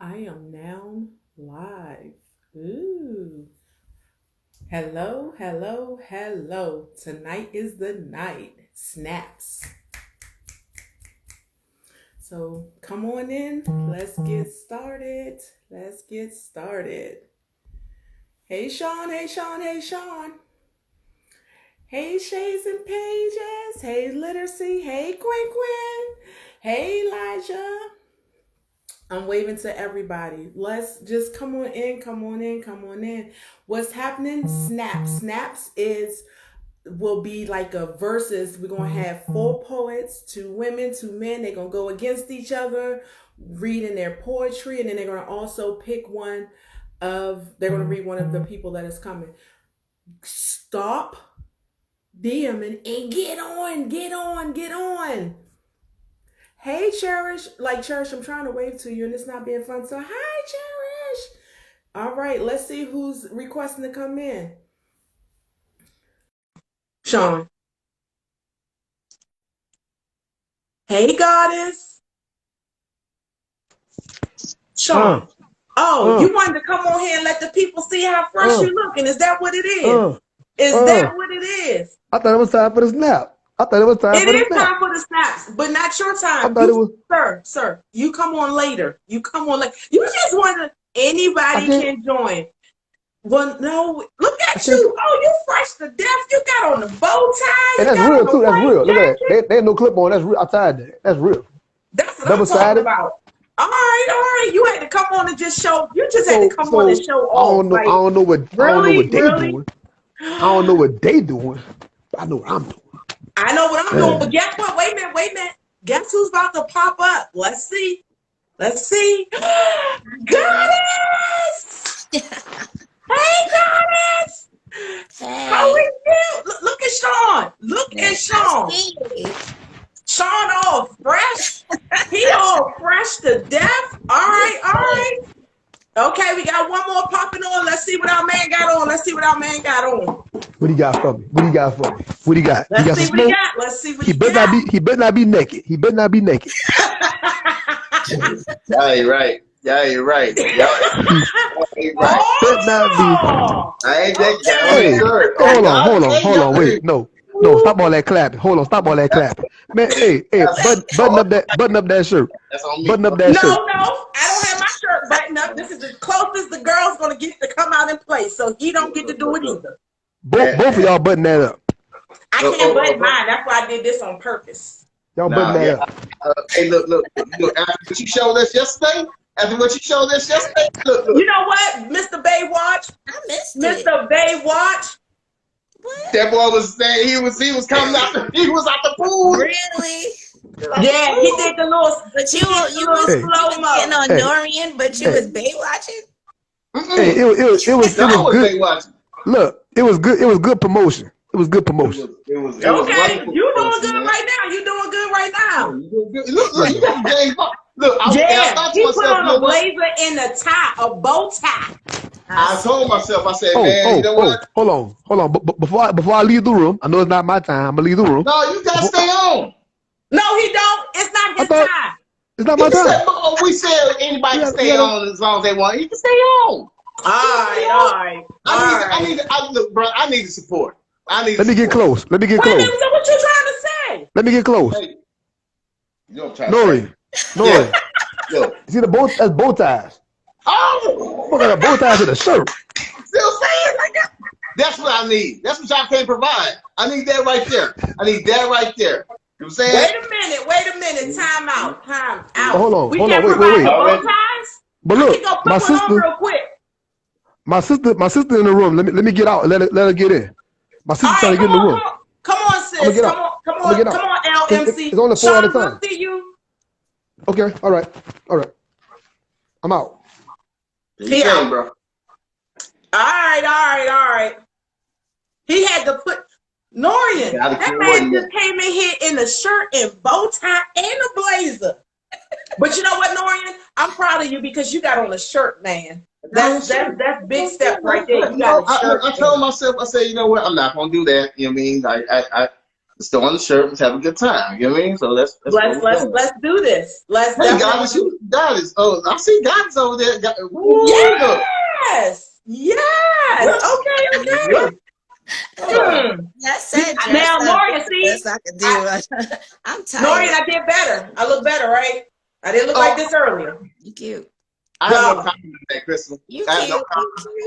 I am now live. Ooh. Hello, hello, hello. Tonight is the night. Snaps. So come on in. Let's get started. Let's get started. Hey, Sean. Hey, Sean. Hey, Sean. Hey, Shades and Pages. Hey, Literacy. Hey, Quinn. Hey, Elijah. I'm waving to everybody. Let's just come on in, come on in, come on in. What's happening? Snaps. Snaps will be like a versus. We're gonna have four poets, two women, two men. They're gonna go against each other, reading their poetry, and then they're gonna also pick they're gonna read one of the people that is coming. Stop DMing and get on. Hey, Cherish. Cherish, I'm trying to wave to you and it's not being fun. So, hi, Cherish. All right, let's see who's requesting to come in. Sean. Hey, Goddess. Sean. You wanted to come on here and let the people see how fresh you looking. Is that what it is? Is that what it is? I thought it was time for the snap. It is time for the snaps, but not your time. Sir, you come on later. You just want anybody can join. Well, no, look at you. Oh, you fresh to death. You got on the bow tie. And that's real too. That's real. Look at that. They had no clip on. That's real. I tied that. That's real. That's what I'm talking about. All right. You had to come on and just show. You just had to come on and show off. I don't know what they doing. I don't know what they doing. I know what I'm doing. I know what I'm doing, but guess what? Wait a minute. Guess who's about to pop up? Let's see. Goddess! Hey, Goddess! Hey. How are you? Look at Sean. Look at Sean. Sean all fresh. He all fresh to death. All right. Okay, we got one more popping on. Let's see what our man got on. What do you got for me? What do you got? Let's see what he got. He better not be naked. Yeah, you're right. Better not be. I ain't that guy. Hey, hold on. Wait, no. Stop all that clapping. Hold on, stop all that clapping. Man, hey, button up that shirt. That's on me. No, I don't have my shirt buttoned up. This is the closest the girl's gonna get to come out and play, so he don't get to do it either. Both of y'all button that up. I can't button mine. That's why I did this on purpose. Y'all button that up. Hey, look. After what you showed us yesterday, look. You know what, Mr. Baywatch? I missed Mr. Baywatch. What? That boy was saying he was coming out. He was out the pool. Really? Yeah, he did the little. But you was slow-mo. getting on Norian, but you was Baywatching. Hey, it was good. Look, it was good. It was good promotion. It was good promotion. It was okay, you doing good right now. You doing good right now. Look, you got the game. Look, he put on a blazer and a tie, a bow tie. I told myself, I said, man, you know what? Hold on. Before I leave the room, I know it's not my time. I'm gonna leave the room. No, you gotta stay on. No, he don't. It's not his time. It's not my time. We said anybody can stay on as long as they want. He can stay on. All right. I need the support. Let me get close. Wait a minute, so what you trying to say? Let me get close. Hey, Norian. See that's bow ties. Oh, I got a bow tie to the shirt. Still saying like that. That's what I need. That's what y'all can't provide. I need that right there. You know what I'm saying? Wait a minute. Time out. Hold on. Wait. Bow ties? But look, my sister. Real quick. My sister in the room. Let me get out. Let her get in. My sister's trying to get in the room. Come on, sis. Come on, LMC. It's only 4 at a time. We'll see you. Okay. All right. I'm out. Yeah, bro. All right. He had to put Norian. That man just came in here in a shirt and bow tie and a blazer. But you know what, Norian? I'm proud of you because you got on a shirt, man. That's big step right there. I told myself, I said, you know what? I'm not gonna do that. You know what I mean? Let's throw on the shirt. Let's have a good time. You know what I mean? So let's do this. Let's Hey, Goddess. Oh, I see Goddess over there. Yes. Okay. I said now, Norian, see, yes, I could do. I'm tired. Norian, I did better. I look better, right? I didn't look like this earlier. You cute. I have no comment on that, Crystal. You I have cute. no comment because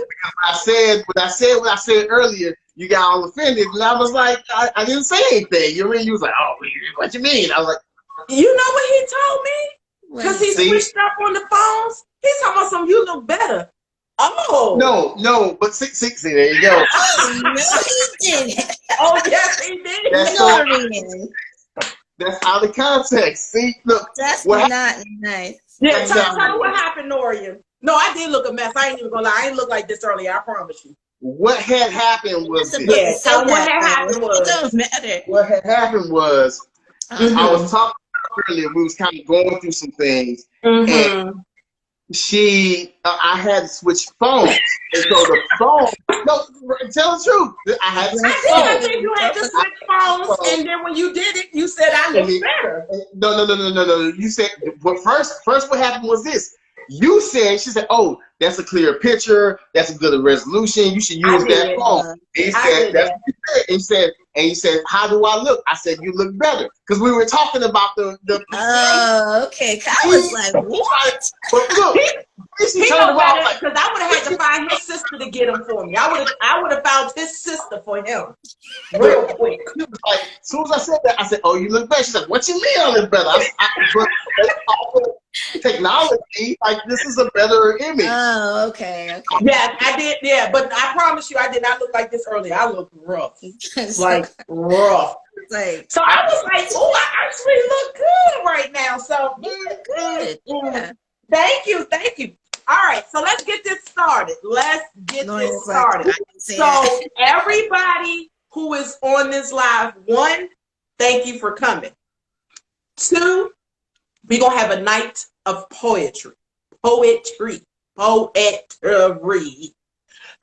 what I said earlier, you got all offended, and I was like, I didn't say anything. You was like, oh, what you mean? I was like, you know what he told me? Because he switched up on the phones. He's talking about something. You look better. Oh no, but see, there you go. Oh no, he didn't. Oh yes, he did. That's out of context. See, look, that's not nice. Yeah, tell me what happened, Norian. No, I did look a mess. I ain't even gonna lie. I didn't look like this earlier. I promise you. What had happened was this. Yeah, what had happened was. It don't matter. What had happened was I was talking earlier. We was kind of going through some things, and I had to switch phones, and so the phone. No, tell the truth. I had to switch phones. I think you had to switch phones, and then when you did it, you said I look better. No. You said, but first, what happened was this. You said, she said, oh, that's a clear picture. That's a good resolution. You should use that phone. And he said, that's what you said. And you said, how do I look? I said, you look better. Because we were talking about the oh, okay. I was like, what? But look, he know better because I would have had to find his sister to get him for me. I would have found his sister for him real quick. Like, as soon as I said that, I said, "Oh, you look better." She said, "What you mean I look better?" Technology, like this is a better image. Oh, okay. Yeah, I did. Yeah, but I promise you, I did not look like this earlier. I looked rough, like rough. So I was like, "Oh, I actually look good right now." So good. Yeah. Thank you. All right, so let's get this started. So everybody who is on this live, 1, thank you for coming. 2, we're going to have a night of poetry.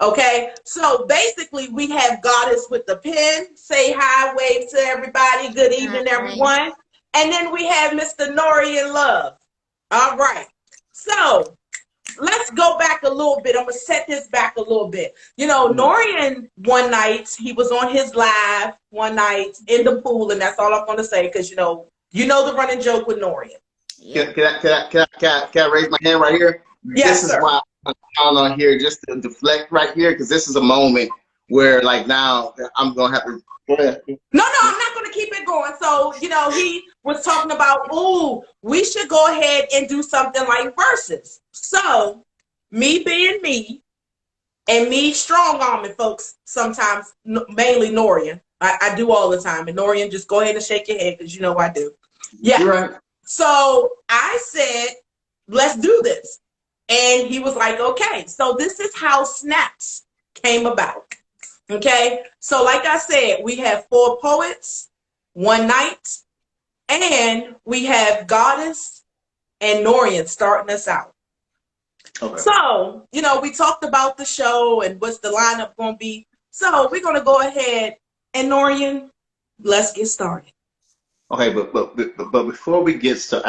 Okay, so basically we have Goddess with the pen. Say hi, wave to everybody. Good evening, everyone. And then we have Mr. Norian Love. All right, so let's go back a little bit. I'm going to set this back a little bit. You know, Norian, one night, he was on his live one night in the pool, and that's all I'm going to say because, you know the running joke with Norian. Yeah. Can I raise my hand right here? Yes, this sir. Is why I'm on here, just to deflect right here, because this is a moment where, like, now I'm going to have to go ahead. No, I'm not going to keep it going. So, he was talking about, we should go ahead and do something like verses. So, me being me, and me strong-arming folks sometimes, mainly Norian. I do all the time. And Norian, just go ahead and shake your head because you know I do. Yeah. You're right. So, I said, let's do this. And he was like, okay. So, this is how SNAPZ came about. Okay, so like I said, we have 4 poets, 1 night, and we have Goddess and Norian starting us out. Okay. So, we talked about the show and what's the lineup going to be. So we're going to go ahead and Norian, let's get started. Okay, but before we get started,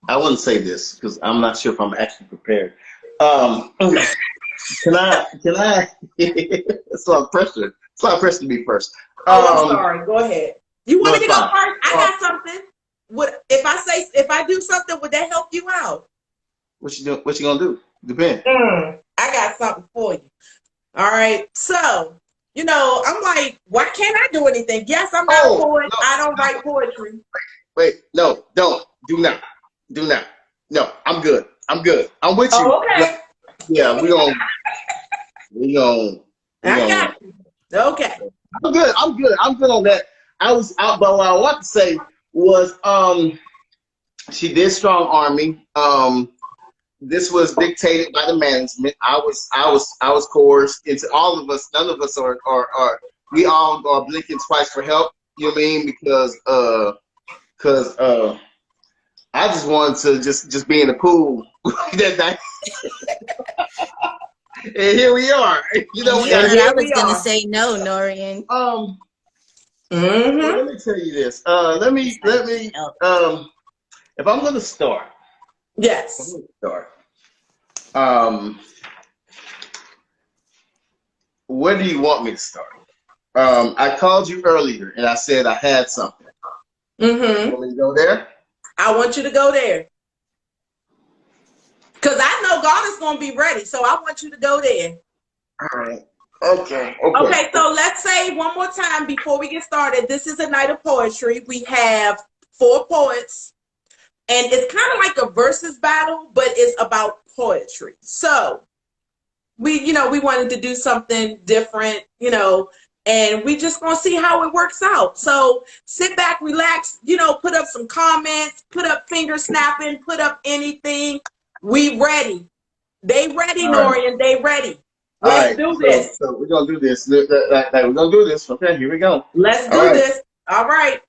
I want to say this because I'm not sure if I'm actually prepared. Can I? It's a lot of pressure. It's a lot of pressure to be first. I'm sorry. Go ahead. You want me to go first? I got something. If I do something, would that help you out? What you gonna do? Depends. I got something for you. All right. So, I'm like, why can't I do anything? Yes, I'm not a poet. No, I don't write poetry. Wait. No, don't. Do not. No, I'm good. I'm with you. Oh, okay. Yeah, we gon' I got you. Okay. I'm good on that. I was out, but what I want to say was, she did strong army. This was dictated by the management. I was coerced into all of us. None of us are we all are blinking twice for help. You know what I mean? Because I just wanted to just be in the pool that night. And here we are. I was gonna say no, Norian. Mm-hmm. Let me tell you this. Let me. If I'm gonna start, Yes. Where do you want me to start? I called you earlier and I said I had something. Mm-hmm. You want me to go there? I want you to go there. Because I know God is going to be ready. So I want you to go there. All right. Okay. Okay, so let's say one more time before we get started. This is a night of poetry. We have 4 poets. And it's kind of like a versus battle, but it's about poetry. So we wanted to do something different, and we just gonna see how it works out. So sit back, relax, put up some comments, put up finger snapping, put up anything. We ready. They ready, Norian. They ready. Let's do this. So we're gonna do this. We're gonna do this. Okay, here we go. Let's do this. All right.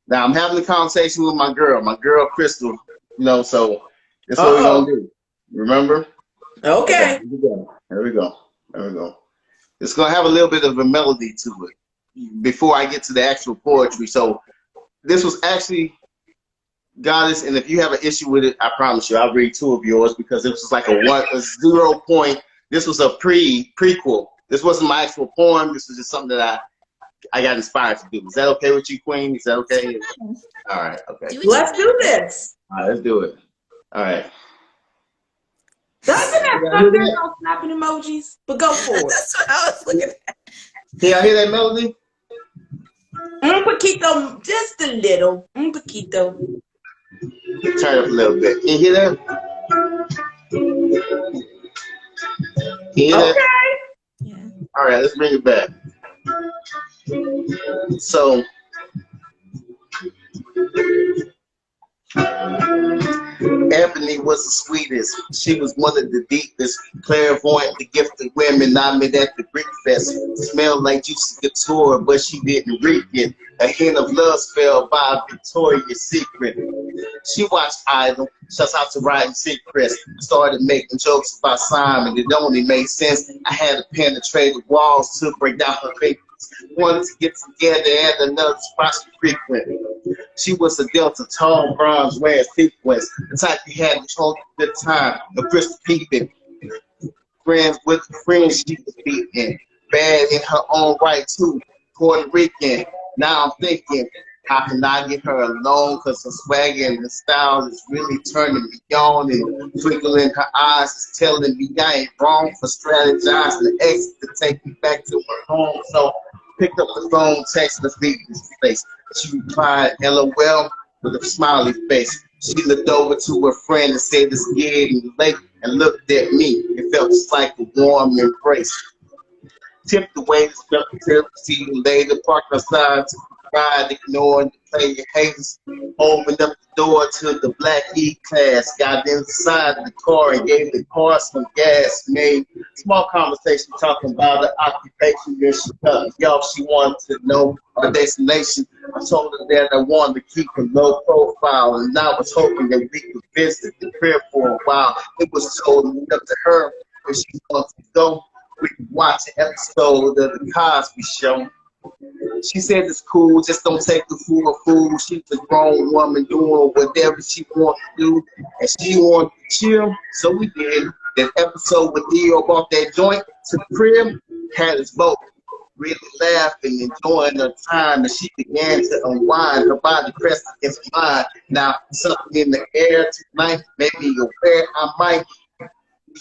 Now I'm having a conversation with my girl Crystal. So this is what we're gonna do. Remember? Okay. Here we go. It's gonna have a little bit of a melody to it before I get to the actual poetry. So this was actually Goddess, and if you have an issue with it, I promise you I'll read 2 of yours because it was like a 0 point. This was a prequel. This wasn't my actual poem. This was just something that I got inspired to do. Is that okay with you, Queen? Is that okay? All right. Okay. Let's do this. All right, let's do it. All right. Doesn't have thunder no snapping emojis, but go for it. That's what I was looking at. Can y'all hear that melody? Un poquito, just a little. Un poquito. Turn it up a little bit. Can you hear that? Okay. Yeah. All right, let's bring it back. So, Ebony was the sweetest. She was one of the deepest, clairvoyant, the gifted women I met at the Greek Fest. Smelled like juicy couture, but she didn't reek it. A hint of love spell by Victoria's Secret. She watched Idol. Shouts out to Ryan Seacrest. Started making jokes about Simon. It only made sense. I had to penetrate the walls to break down her papers. Wanted to get together at another spot she frequent. She was a Delta, tall, bronze, wearing sequence. The type you had to hold a good time. A crystal peeping. Friends with friends she was beating. Bad in her own right too. Puerto Rican. Now I'm thinking, how can I get her alone? Cause her swagger and the style is really turning me on, and twinkle in her eyes is telling me I ain't wrong for strategizing the exit to take me back to her home. So picked up the phone, texted the Phoebe's face. She replied, LOL, with a smiley face. She looked over to her friend and said it's getting late, and looked at me. It felt just like a warm embrace. Tipped the way, spelt the tip, see you later, parked outside to ride, ignoring the player haters. Opened up the door to the Black E-Class, got inside the car and gave the car some gas. Made small conversation talking about the occupation. Then she cut me off. She wanted to know the destination. I told her that I wanted to keep a low profile, and I was hoping that we could visit the crib for a while. It was totally up to her where she wanted to go. We could watch an episode of the Cosby Show. She said it's cool, just don't take the fool for fool. She's a grown woman doing whatever she wants to do, and she wanted to chill, so we did. That episode with Dio bought that joint to the crib, had us both really laughing, enjoying her time, and she began to unwind. Her body pressed against mine. Now, something in the air tonight, maybe aware I might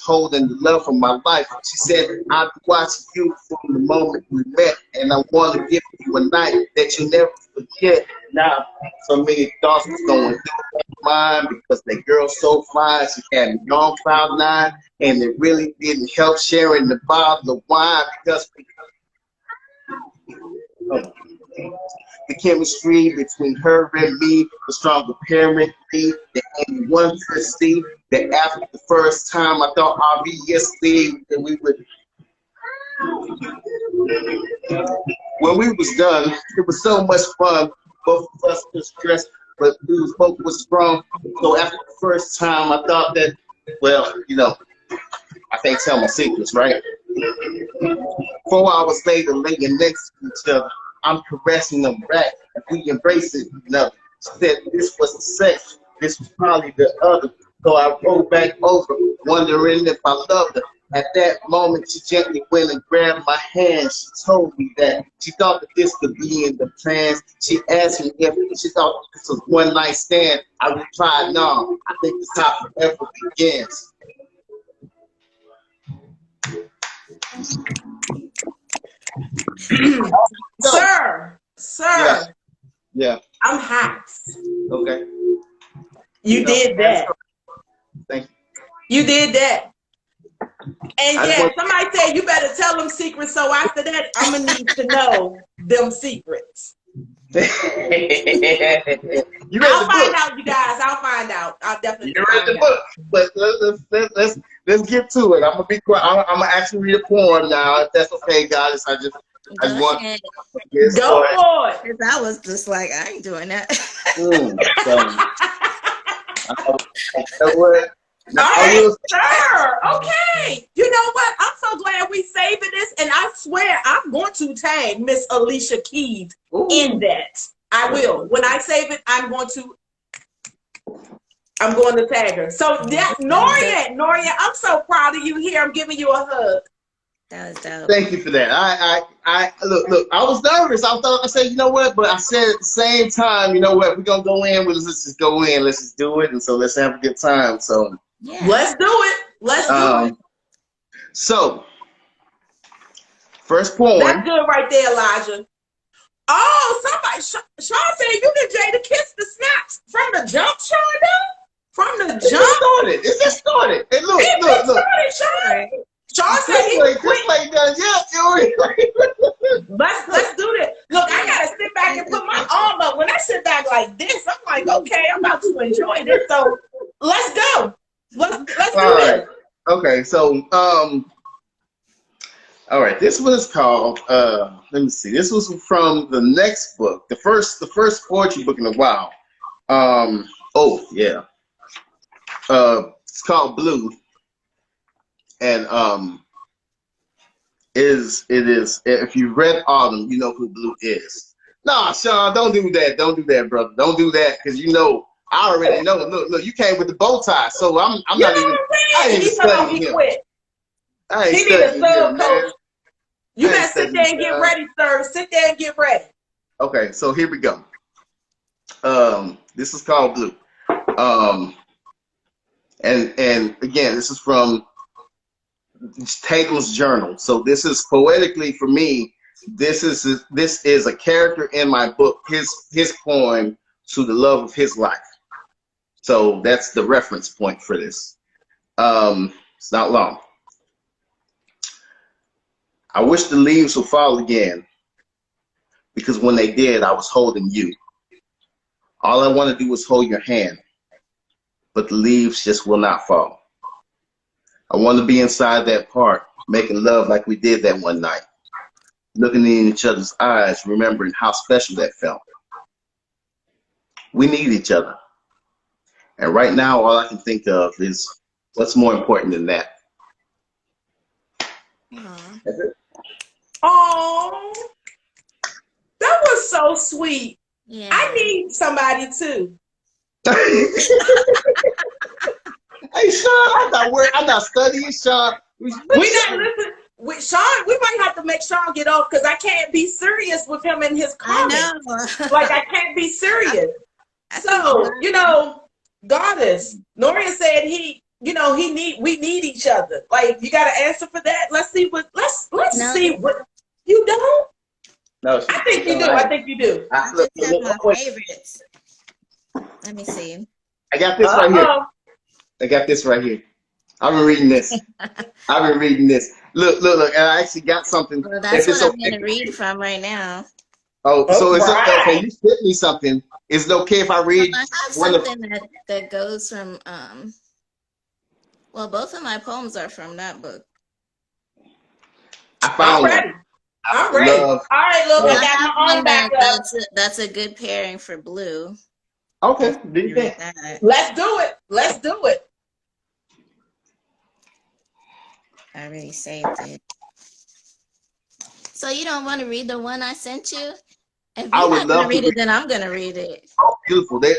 holding the love of my life. She said, I've been watching you from the moment we met, and I want to give you a night that you never forget. Now, so many thoughts was going through my mind because that girl's so fine. She had me on cloud 9, and it really didn't help sharing the bottle of wine because the chemistry between her and me was stronger parent me than anyone could see. That after the first time, I thought obviously that we would. When we was done, it was so much fun. Both of us were stressed, but we was both was strong. So after the first time, I thought that, well, I can't tell my secrets, right? 4 hours later, laying next to each other, I'm caressing them back. If we embrace it, she said this was the sex. This was probably the other. So I rolled back over, wondering if I loved her. At that moment, she gently went and grabbed my hand. She told me that she thought that this could be in the plans. She asked me if she thought this was one night stand. I replied, no, I think this how forever begins. Sir. Yeah. I'm hot. Okay. You did that. Thank you. You did that. And yeah, somebody said you better tell them secrets. So after that, I'm gonna need to know them secrets. You I'll find out, you guys. I'll find out. I'll definitely. You read the book, but let's get to it. I'm gonna be quiet. I'm gonna actually read a poem now, if that's okay, guys. I just want to go for it. Because I was just like, I ain't doing that. All right, sir. Okay. You know what? I'm so glad we saving this, and I swear I'm going to tag Miss Alicia Keys in that. I will. When I save it, I'm going to tag her. So that Norian, I'm so proud of you here. I'm giving you a hug. That was dope. Thank you for that. I look. I was nervous. I said, you know what? But I said at the same time, you know what? We're gonna go in. Let's just go in. Let's just do it. And so let's have a good time. So yeah, let's do it. Let's do it. So first poem. That's good right there, Elijah. Oh, somebody. Sean said you get Jay to kiss the snaps from the jump, Sean. From the jump. It just started. Hey, look. Sean. Sean said he quit. Let's do this. Look, I gotta sit back and put my arm up. When I sit back like this, I'm like, okay, I'm about to enjoy this. So let's go. Let's do it. Okay, so all right. This was called. Let me see. This was from the next book, the first poetry book in a while. Oh yeah. It's called Blue. And it is if you read Autumn, you know who Blue is. Nah, Sean, don't do that. Don't do that, brother. Don't do that, because you know I already know. Look, you came with the bow tie, so I'm not even. I ain't even studying him. I ain't studying him, man. You better sit there and get ready, sir. Sit there and get ready. Okay, so here we go. This is called Blue. And again, this is from Tatum's journal. So this is poetically for me. This is a character in my book. His poem to the love of his life. So that's the reference point for this. It's not long. I wish the leaves would fall again, because when they did, I was holding you. All I want to do is hold your hand, but the leaves just will not fall. I want to be inside that park, making love like we did that one night, looking in each other's eyes, remembering how special that felt. We need each other. And right now, all I can think of is what's more important than that. That's it. Oh, that was so sweet. Yeah. I need somebody too. Hey, Sean, I'm not studying, Sean. We not listen. With Sean, we might have to make Sean get off, because I can't be serious with him in his comments. I know. Like, I can't be serious. So, you know, Goddess, Norian said we need each other. Like, you got to answer for that. Let's see what you don't. No, I think you do. I think you do. I just have my favorites. Let me see. I got this right here. I got this right here. I've been reading this. Look. And I actually got something. Well, that's what I'm going to read from right now. Oh, so it's okay. You sent me something. Is it okay if I read? Well, I have something that goes from, well, both of my poems are from that book. I found one. I'm ready. All right, look, I got my own back up. That's a good pairing for Blue. Okay, do you think? Let's do it. Let's do it. I already saved it. So you don't want to read the one I sent you? If I you're would not gonna love to read read. it, then I'm gonna read it. Oh, beautiful. They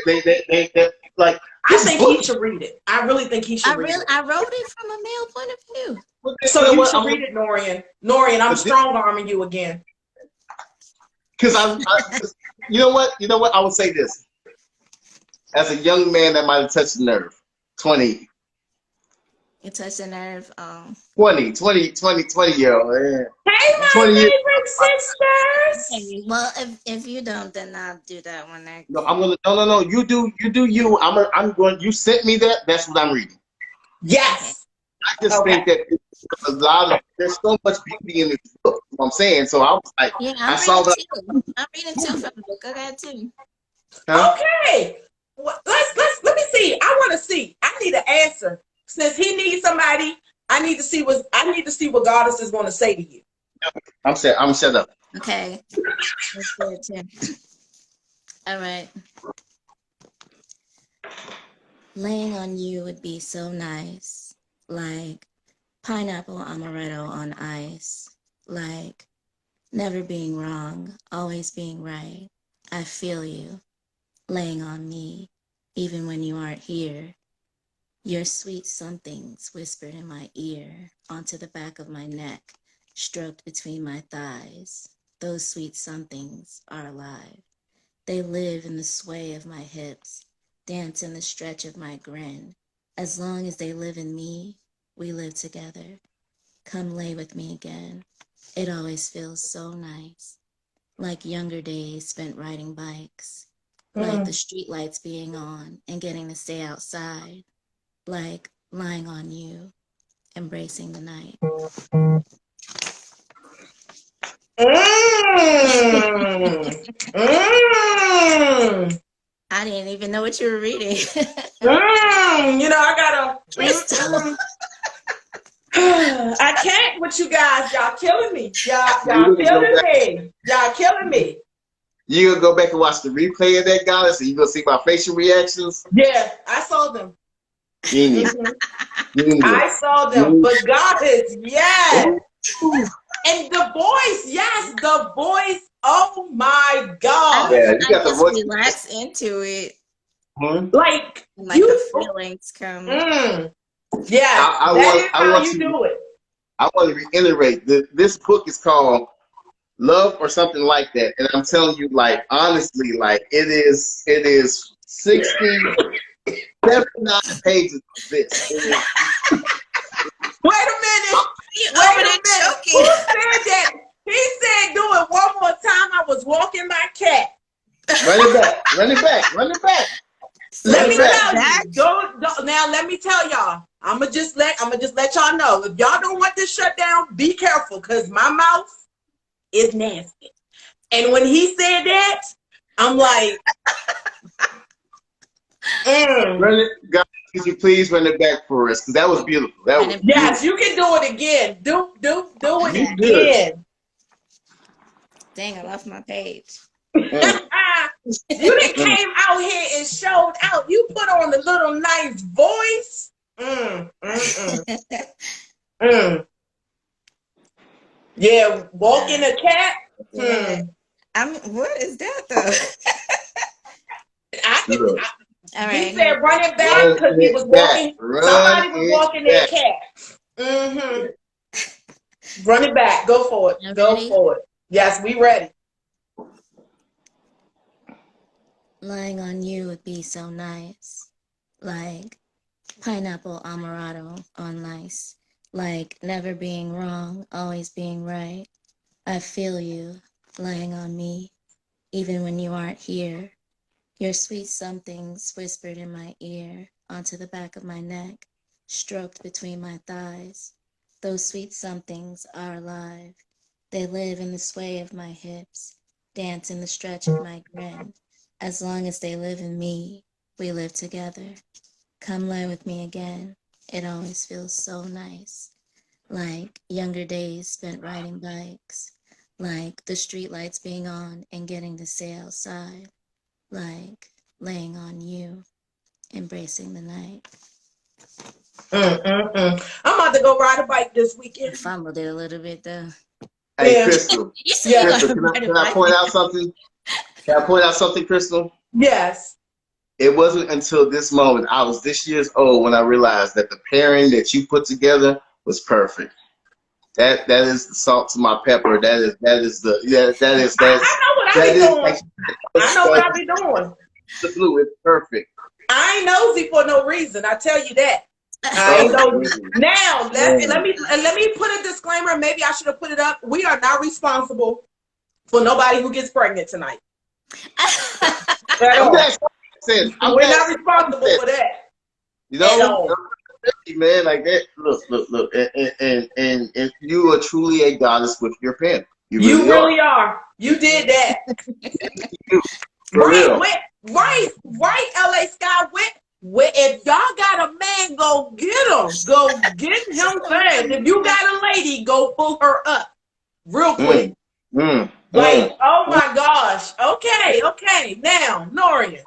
like. I think he should read it. I really think he should read it. I wrote it from a male point of view. So you should read it, Norian. Norian, I'm strong arming you again. Because you know what? I would say this. As a young man, that might have touched the nerve. 20. It touched a nerve. 20-year-old. Yeah. Hey, my 20 years. favorite sisters. Okay, well, if you don't, then I'll do that one next. No, I'm gonna. No. You do you. I'm going. You sent me that. That's what I'm reading. Yes. I just think that there's so much beauty in this book. You know what I'm saying? So I was like, Yeah, I saw that. I'm reading two from the book. I got two. Huh? Okay. Well, let me see. I want to see. I need an answer. Since he needs somebody, I need to see what Goddess is going to say to you. I'm shut up. Okay. Let's do it too. All right. Laying on you would be so nice, like pineapple amaretto on ice, like never being wrong, always being right. I feel you laying on me, even when you aren't here. Your sweet somethings whispered in my ear, onto the back of my neck, stroked between my thighs. Those sweet somethings are alive. They live in the sway of my hips, dance in the stretch of my grin. As long as they live in me, we live together. Come lay with me again. It always feels so nice. Like younger days spent riding bikes. Like the streetlights being on and getting to stay outside. Like lying on you, embracing the night. I didn't even know what you were reading. You know, I gotta. Crystal. I can't with you guys. Y'all killing me. Y'all killing me. Y'all killing me. You gonna go back and watch the replay of that, Goddess, and you gonna see my facial reactions? Yeah, I saw them. Genius. I saw them. But Goddess, yes. And the voice, yes, the voice. Oh my God. Yeah, you got the voice. Relax into it. Like the feelings come. Yeah, I want to reiterate that this book is called Love or something like that, and I'm telling you, like honestly, like it is 79 pages of this. Wait a minute. Who said that? He said, "Do it one more time." I was walking my cat. Run it back. Let me tell you. Don't, now let me tell y'all. I'ma just let y'all know. If y'all don't want this shut down, be careful, because my mouth is nasty. And when he said that, I'm like, Run it, God, could you please run it back for us? Because that was beautiful. Yes, you can do it again. Do it again. Dang, I left my page. You done came out here and showed out. You put on the little nice voice. Yeah, walking a cat. What is that though? All right. He said run it back because he was walking. Somebody was walking their cat. Run it back. Go for it. Go for it. Yes, we ready. Lying on you would be so nice. Like pineapple amaretto on ice. Like never being wrong, always being right. I feel you lying on me, even when you aren't here. Your sweet somethings whispered in my ear, onto the back of my neck, stroked between my thighs. Those sweet somethings are alive. They live in the sway of my hips, dance in the stretch of my grin. As long as they live in me, we live together. Come lie with me again. It always feels so nice. Like younger days spent riding bikes. Like the streetlights being on and getting to stay outside. Like laying on you, embracing the night. I'm about to go ride a bike this weekend. I fumbled it a little bit though. Hey, Crystal. Crystal, can I point out something? Can I point out something, Crystal? Yes. It wasn't until this moment, I was this years old, when I realized that the pairing that you put together was perfect. That is the salt to my pepper. That is I know what I be doing. I know what I be doing. The blue is perfect. I ain't nosy for no reason. I tell you that. I ain't nosy. Now let me put a disclaimer. Maybe I should have put it up. We are not responsible for nobody who gets pregnant tonight. We're not responsible for that. You know, man, like that. Look, and you are truly a goddess with your pen. You really are. You did that. Right, LA Sky. If y'all got a man, go get him. Go get him fast. If you got a lady, go pull her up real quick. Oh my gosh. Okay. Now, Norian.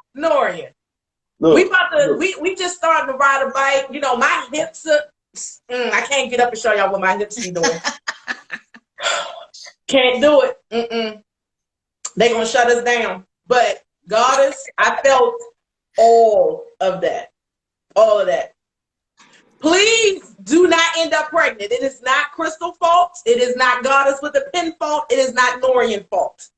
We just started to ride a bike. You know, my hips are, I can't get up and show y'all what my hips be doing. Can't do it. They gonna shut us down. But Goddess, I felt all of that. Please do not end up pregnant. It is not Crystal fault. It is not Goddess with a pen fault. It is not Norian fault.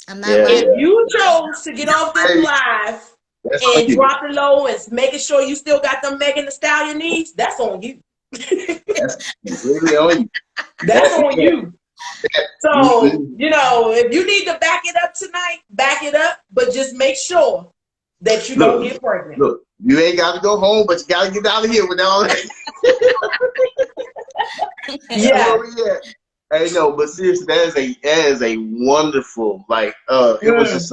I'm not. If you chose to get off this live and drop it low and making sure you still got them Megan Thee Stallion needs, that's on you. That's really on you. That's on you. So, you know, if you need to back it up tonight, back it up, but just make sure that you don't get pregnant. Look, you ain't got to go home, but you got to get out of here with all that. Hey, no, but seriously, that is a wonderful, like, it was just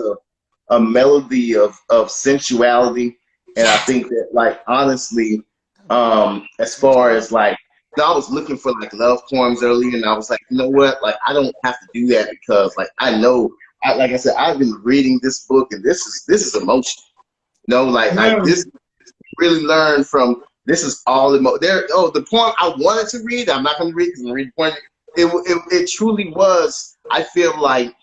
a melody of sensuality. And I think that, like, honestly, as far as, like, I was looking for, like, love poems earlier, and I was like, you know what? Like, I don't have to do that because, like, I know, like I said, I've been reading this book, and this is emotion. You know, like this really learned from, this is all the poem I wanted to read, I'm not going to read because I'm going to read the poem. It truly was, I feel like,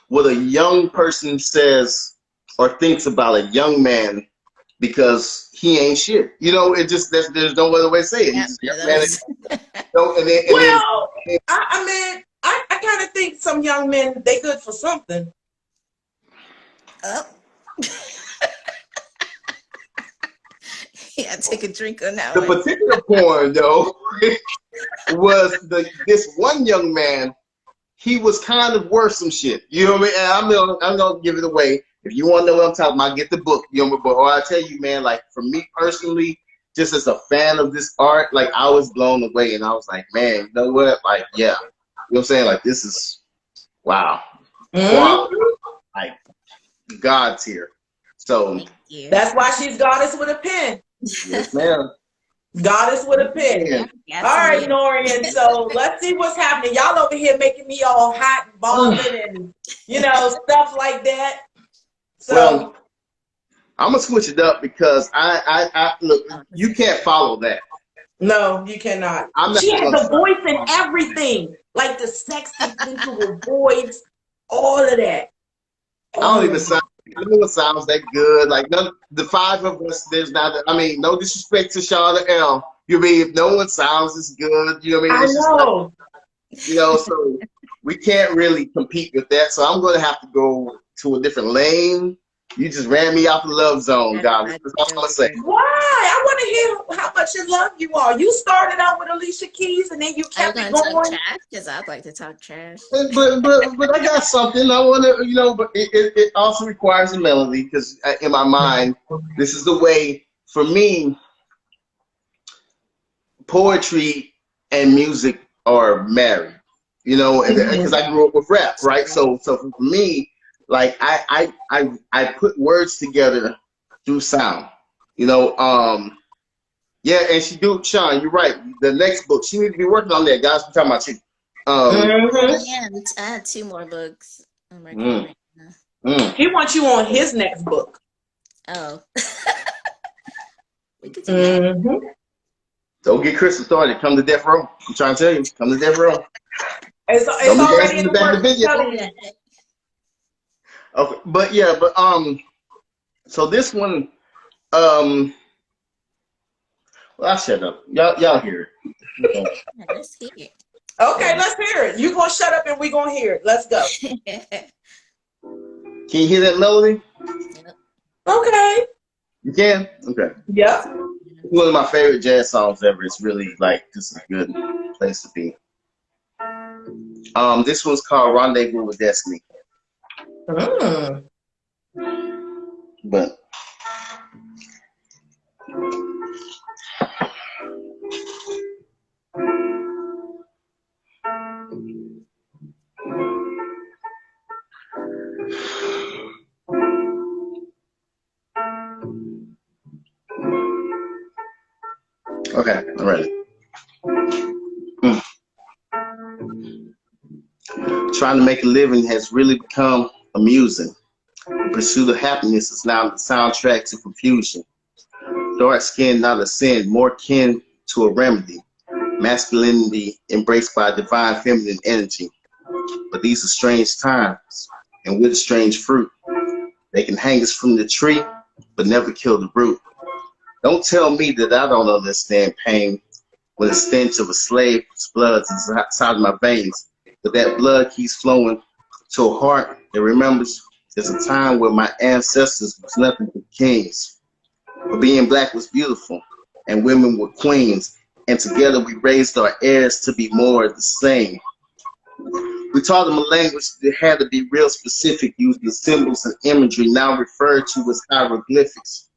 what a young person says or thinks about a young man, because he ain't shit. You know, it just, there's no other way to say it. I kind of think some young men, they good for something. Oh. Yeah, take a drink on that. The particular poem, though, was this one young man. He was kind of worth some shit. You know what I mean? And I'm gonna give it away. If you want to know what I'm talking about, get the book. You know, but I tell you, man, like, for me personally, just as a fan of this art, like, I was blown away, and I was like, man, you know what? Like, yeah, you know what I'm saying? Like, this is wow, wow, like God tier. So that's why she's Goddess with a pen. Yes, ma'am. Goddess with a pen. Yeah. All right, Norian. So let's see what's happening. Y'all over here making me all hot and bothered and, you know, stuff like that. So, well, I'm gonna switch it up because I look. You can't follow that. No, you cannot. She has the voice and everything, like the sexy, sensual voice, all of that. I don't even sound. No one sounds that good. Like the five of us, there's not. I mean, no disrespect to Sean or L. You mean if no one sounds as good? You know what I mean? I know. Like, you know, so we can't really compete with that. So I'm gonna have to go to a different lane. You just ran me out the love zone, darling. That's all I'm gonna say. Why? I want to hear how much in love you are. You started out with Alicia Keys, and then you kept it going. Because I'd like to talk trash. But I got something I want to, you know. But it also requires a melody, because in my mind, this is the way for me. Poetry and music are married, you know, because I grew up with rap, right? So for me, like I put words together through sound, you know. Yeah, and Sean, you're right. The next book, she needs to be working on that, guys. We're talking about you. Yeah, I had 2 more books. I'm working on right now. He wants you on his next book. Oh. We could do that. Don't get Crystal started. Come to Death Row. I'm trying to tell you. Come to Death Row. It's already in the works. Okay, but yeah, but so this one, well, I shut up. Y'all hear it. Yeah, let's hear it. Okay, let's hear it. You gonna shut up and we gonna hear it. Let's go. Can you hear that melody? Yep. Okay. You can? Okay. Yep. One of my favorite jazz songs ever. It's really like just a good place to be. This one's called Rendezvous with Destiny. Mm. But okay, I'm ready. Trying to make a living has really become amusing. The pursuit of happiness is now the soundtrack to confusion. Dark skin, not a sin, more kin to a remedy. Masculinity embraced by divine feminine energy. But these are strange times, and with strange fruit. They can hang us from the tree, but never kill the root. Don't tell me that I don't understand pain when the stench of a slave's blood is inside my veins. But that blood keeps flowing to a heart that remembers there's a time where my ancestors was nothing but kings. But being black was beautiful, and women were queens, and together we raised our heirs to be more of the same. We taught them a language that had to be real specific, using symbols and imagery now referred to as hieroglyphics.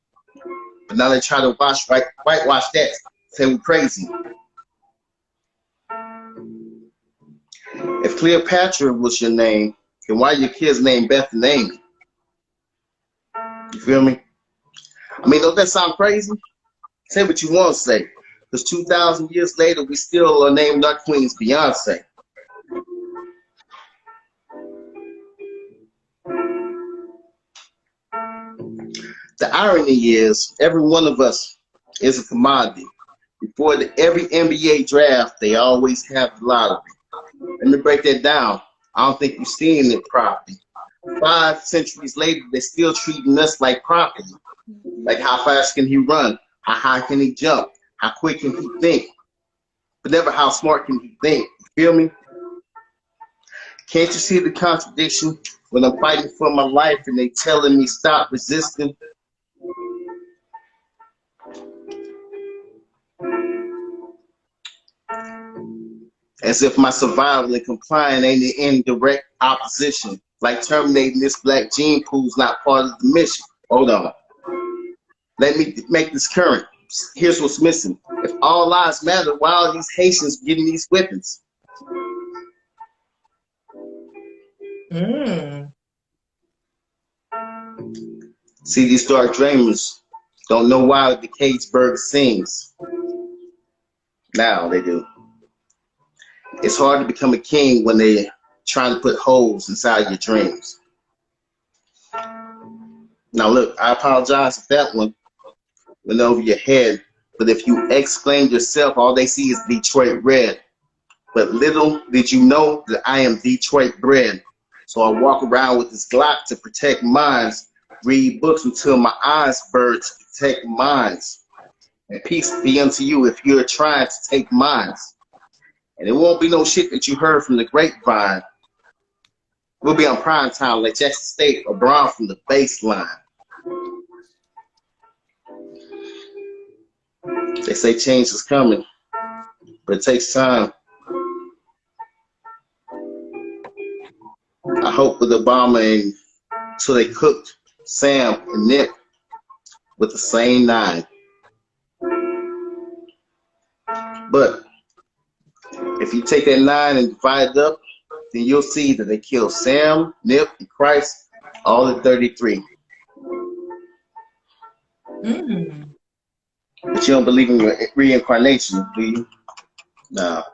But now they try to whitewash that, say we're crazy. If Cleopatra was your name, then why your kids named Beth and Amy? You feel me? I mean, don't that sound crazy? Say what you want to say. Because 2,000 years later, we still are named our queens Beyonce. The irony is, every one of us is a commodity. Before every NBA draft, they always have the lottery. Let me break that down. I don't think you're seeing it properly. 5 centuries later, they're still treating us like property. Like how fast can he run? How high can he jump? How quick can he think? But never how smart can he think. You feel me? Can't you see the contradiction when I'm fighting for my life and they telling me stop resisting? As if my survival and complying ain't in direct opposition. Like terminating this black gene pool's not part of the mission. Hold on. Let me make this current. Here's what's missing. If all lives matter, why are these Haitians getting these weapons? See, these dark dreamers don't know why the cage bird sings. Now they do. It's hard to become a king when they're trying to put holes inside your dreams. Now look, I apologize if that one went over your head, but if you exclaim yourself, all they see is Detroit red. But little did you know that I am Detroit bred. So I walk around with this Glock to protect minds, read books until my eyes burn to protect minds. And peace be unto you if you're trying to take minds. And it won't be no shit that you heard from the grapevine. We'll be on prime time like Jackson State or Brown from the baseline. They say change is coming, but it takes time. I hope with Obama and so they cooked Sam and Nick with the same 9. But if you take that 9 and divide it up, then you'll see that they killed Sam, Nip, and Christ all at 33. But you don't believe in reincarnation, do you? No.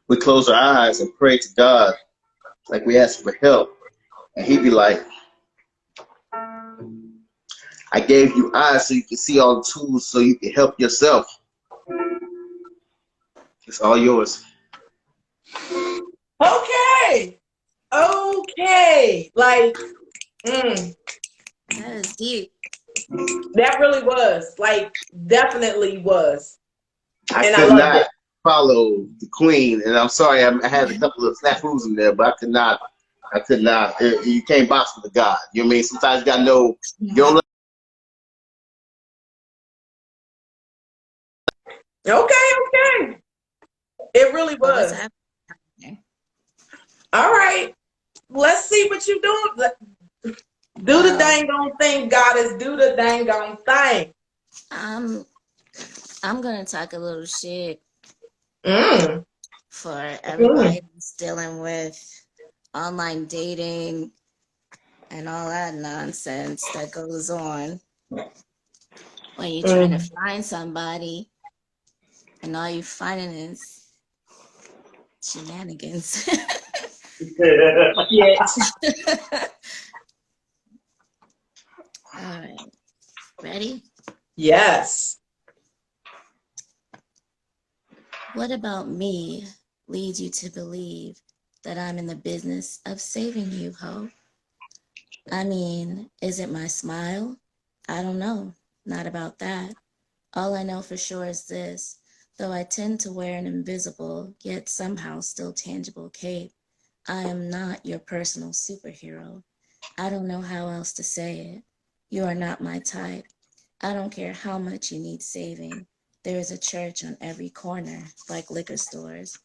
We close our eyes and pray to God like we ask for help. And he'd be like, I gave you eyes so you can see all the tools so you can help yourself. It's all yours. Okay. Okay. Like, That is deep. that really was. Like, definitely was. I And I could loved not it. follow the queen, and I'm sorry, I had a couple of snafus in there, but I could not. You can't box with the God. You know what I mean? Sometimes you gotta know. You don't Okay. It really Oh, what's was. happening? All right. Let's see what you doing. Do the dang on thing, goddess. Do the dang on thing. I'm gonna talk a little shit Mm. for everybody who's dealing with online dating and all that nonsense that goes on when you're trying to find somebody and all you're finding is shenanigans. Yes. All right, ready? Yes. What about me leads you to believe that I'm in the business of saving you, ho? I mean, is it my smile? I don't know. Not about that. All I know for sure is this. Though I tend to wear an invisible, yet somehow still tangible cape, I am not your personal superhero. I don't know how else to say it. You are not my type. I don't care how much you need saving. There is a church on every corner, like liquor stores.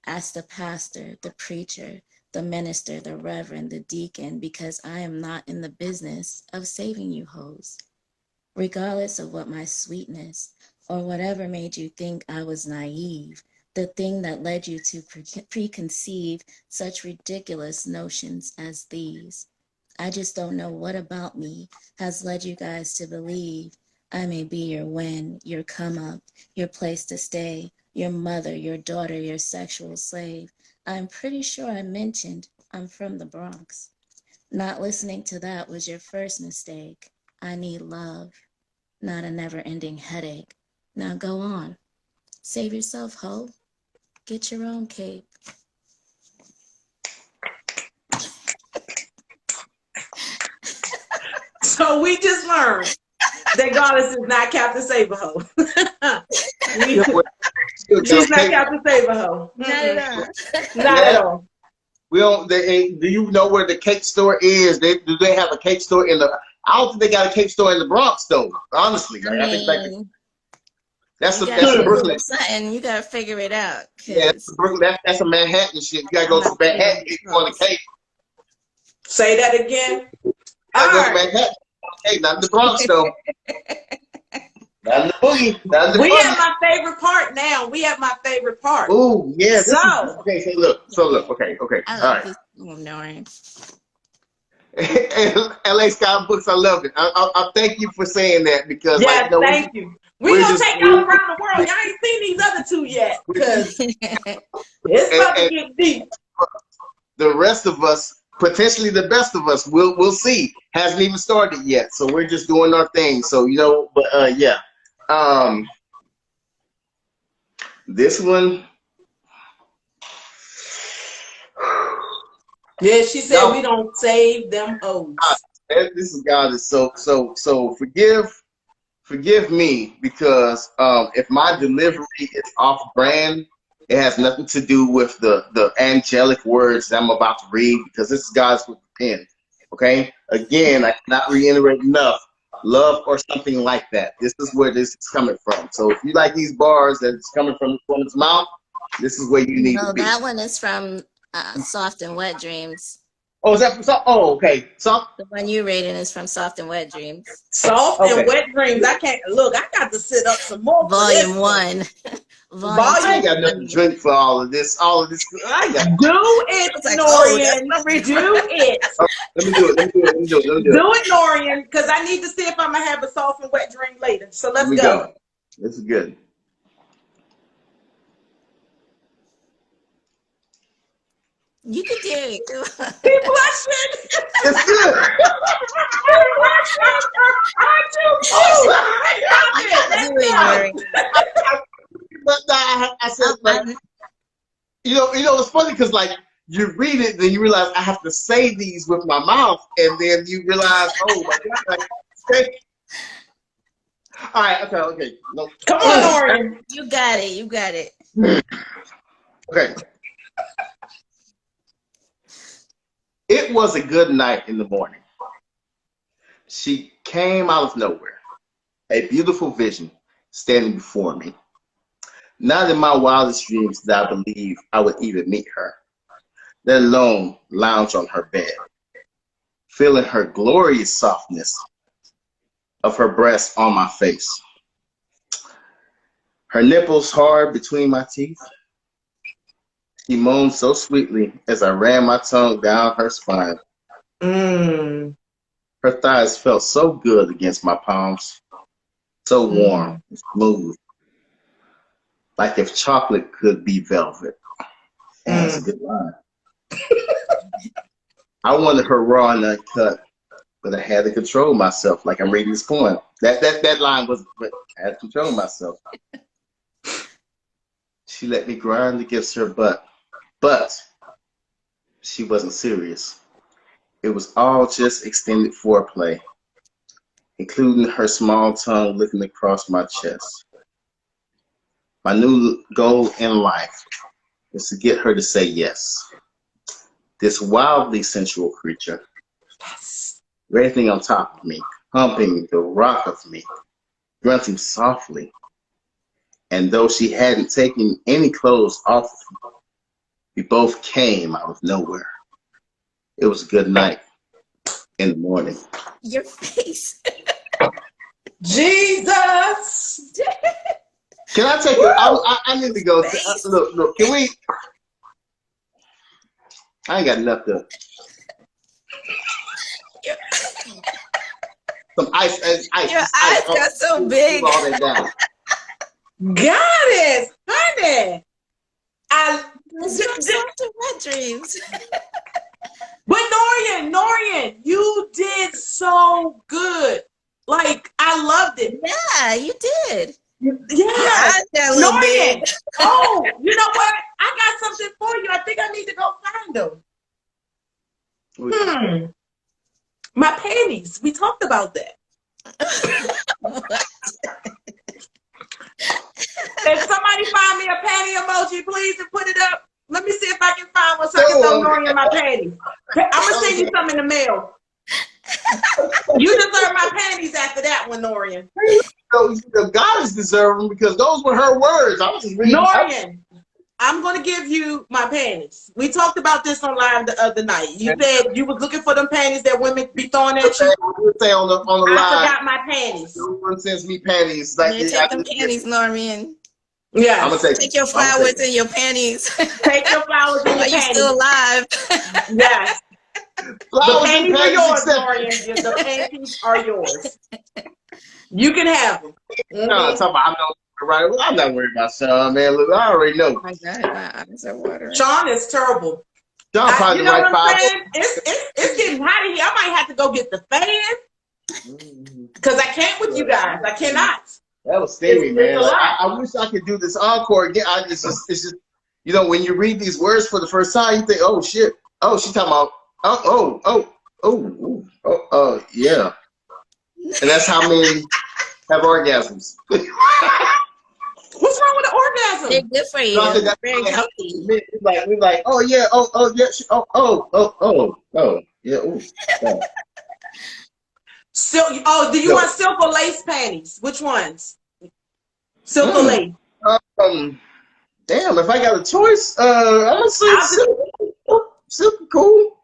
Ask the pastor, the preacher, the minister, the reverend, the deacon, because I am not in the business of saving you hoes. Regardless of what my sweetness or whatever made you think I was naive, the thing that led you to preconceive such ridiculous notions as these. I just don't know what about me has led you guys to believe I may be your win, your come up, your place to stay, your mother, your daughter, your sexual slave. I'm pretty sure I mentioned I'm from the Bronx. Not listening to that was your first mistake. I need love, not a never-ending headache. Now go on. Save yourself, ho. Get your own cape. So we just learned that goddess is not Captain Saberho. She's not Captain Saberho. Not at all. Not at all. We don't. Do you know where the cake store is? Do they have a cake store in the? I don't think they got a cake store in the Bronx though. Honestly, I I think like mean, that's a a Brooklyn. something. You gotta figure it out. Yeah, that's a Brooklyn. That's a Manhattan shit. You gotta go to Manhattan if you want a cake. Say that again. All right. Manhattan. Hey, not in the Bronx though. Not in the boogie. Not in the we boogie. have my favorite part now. We have my favorite part. Oh yeah. Okay. So look. Okay. I All love right. this Norian. LA Sky Books, I love it. I thank you for saying that because, thank you. We're gonna take y'all around the world. Y'all ain't seen these other two yet because it's about to get deep. The rest of us, potentially the best of us, we'll see. Hasn't even started yet, so we're just doing our thing. So but yeah. This one. Yeah, she said we don't save them hoes. This is God is so forgive me because if my delivery is off brand, it has nothing to do with the angelic words that I'm about to read because this is God's with the pen. Okay? Again, I cannot reiterate enough. Love or something like that. This is where this is coming from. So if you like these bars that it's coming from the woman's mouth, this is where you need to be. That one is from Soft and Wet Dreams. Oh, is that from Soft? Oh, okay. Soft? The one you rated is from Soft and Wet Dreams. Soft and Wet Dreams. I can't look. I got to sit up some more. Volume 1. I ain't got nothing to drink for all of this. Do it, Norian. Do it. Let me do it. Do it, Norian, because I need to see if I'm gonna have a soft and wet dream later. So let's go. This is good. You can do it. Keep blushing. It's good. Keep blushing. I do. Do it, Norian. But I said, it's funny because like you read it, then you realize I have to say these with my mouth, and then you realize, oh my god, like, okay. All right, okay. No. Come on, Norian. You got it. Okay. It was a good night in the morning. She came out of nowhere, a beautiful vision standing before me. Not in my wildest dreams did I believe I would even meet her, let alone lounge on her bed, feeling her glorious softness of her breasts on my face. Her nipples hard between my teeth. She moaned so sweetly as I ran my tongue down her spine. Her thighs felt so good against my palms, so warm and smooth, like if chocolate could be velvet. And that's a good line. I wanted her raw and uncut, but I had to control myself like I'm reading this poem. That line was, but I had to control myself. She let me grind against her butt, but she wasn't serious. It was all just extended foreplay, including her small tongue licking across my chest. My new goal in life is to get her to say yes. This wildly sensual creature, resting on top of me, humping the rock of me, grunting softly. And though she hadn't taken any clothes off of me, we both came out of nowhere. It was a good night in the morning. Your face. Jesus. Can I take it? I need to go. Look, can we? I ain't got enough to. Some ice. Your eyes got so big. All that down. Goddess, honey. To my dreams. But Norian, you did so good. Like, I loved it. Yeah, you did. Yeah. Norian. Oh, you know what? I got something for you. I think I need to go find them. My panties. We talked about that. If somebody find me a panty emoji, please, and put it up. Let me see if I can find one so I can throw Norian my panties. I'm going to send you some in the mail. You deserve my panties after that one, Norian. The goddess deserved them because those were her words. I was just reading. Norian, I'm going to give you my panties. We talked about this on live the other night. You said you was looking for them panties that women be throwing at you. Say on the live. I forgot my panties. No one sends me panties. Like, Take them panties, Norian. Yeah. I'm gonna take your flowers in your panties. Take your flowers in your panties. Are you still alive? Yes. Flowers the panties are yours, except... Norian. The panties are yours. You can have them. No, I'm not worried about Sean, man. Look, I already know. My God, my eyes are watering. Sean is terrible. Sean probably you know right what I'm 5. saying? It's getting hot in here. I might have to go get the fan because I can't with you guys. I cannot. That was steamy, man. Like, I wish I could do this encore again. It's just, you know, when you read these words for the first time, you think, oh shit, oh she's talking about, yeah, and that's how many have orgasms. What's wrong with the orgasm? They're good for you. No, Very healthy. We're like, oh yeah, yeah, yeah. Silk. Oh, do you want silk or lace panties? Which ones? Silk or lace? Damn, if I got a choice, I'm gonna say silk. Cool.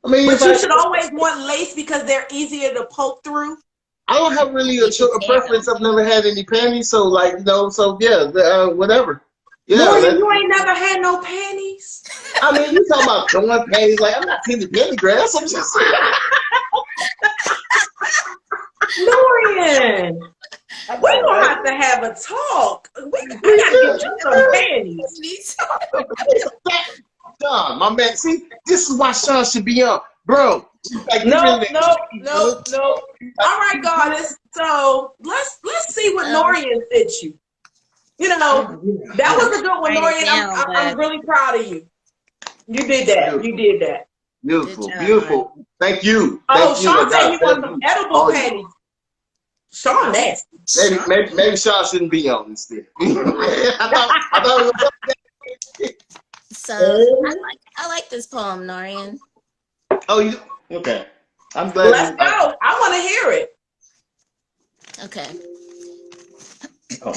I mean, but you should always want lace because they're easier to poke through. I don't have really a preference. I've never had any panties, so like, you know, so yeah, whatever. Yeah, Norian, you ain't never had no panties. I mean, you talking about throwing panties? Like, I'm not taking panty grass. I'm just saying. Norian, we're gonna have a talk. We gotta get you some panties. Sean, my man, see, this is why Sean should be on, bro. Like, no. All right, goddess. So let's see what Norian fits you. You know, that was a good one, Norian. I'm really proud of you. You did that. You did that. Beautiful, beautiful. Thank you. Oh, Thank Sean you. said he wants some edible patties. Sean nasty. Maybe Sean shouldn't be on instead. I thought it was. So I like this poem, Norian. Oh, you okay? I'm glad. Let's go. I want to hear it. Okay. Oh.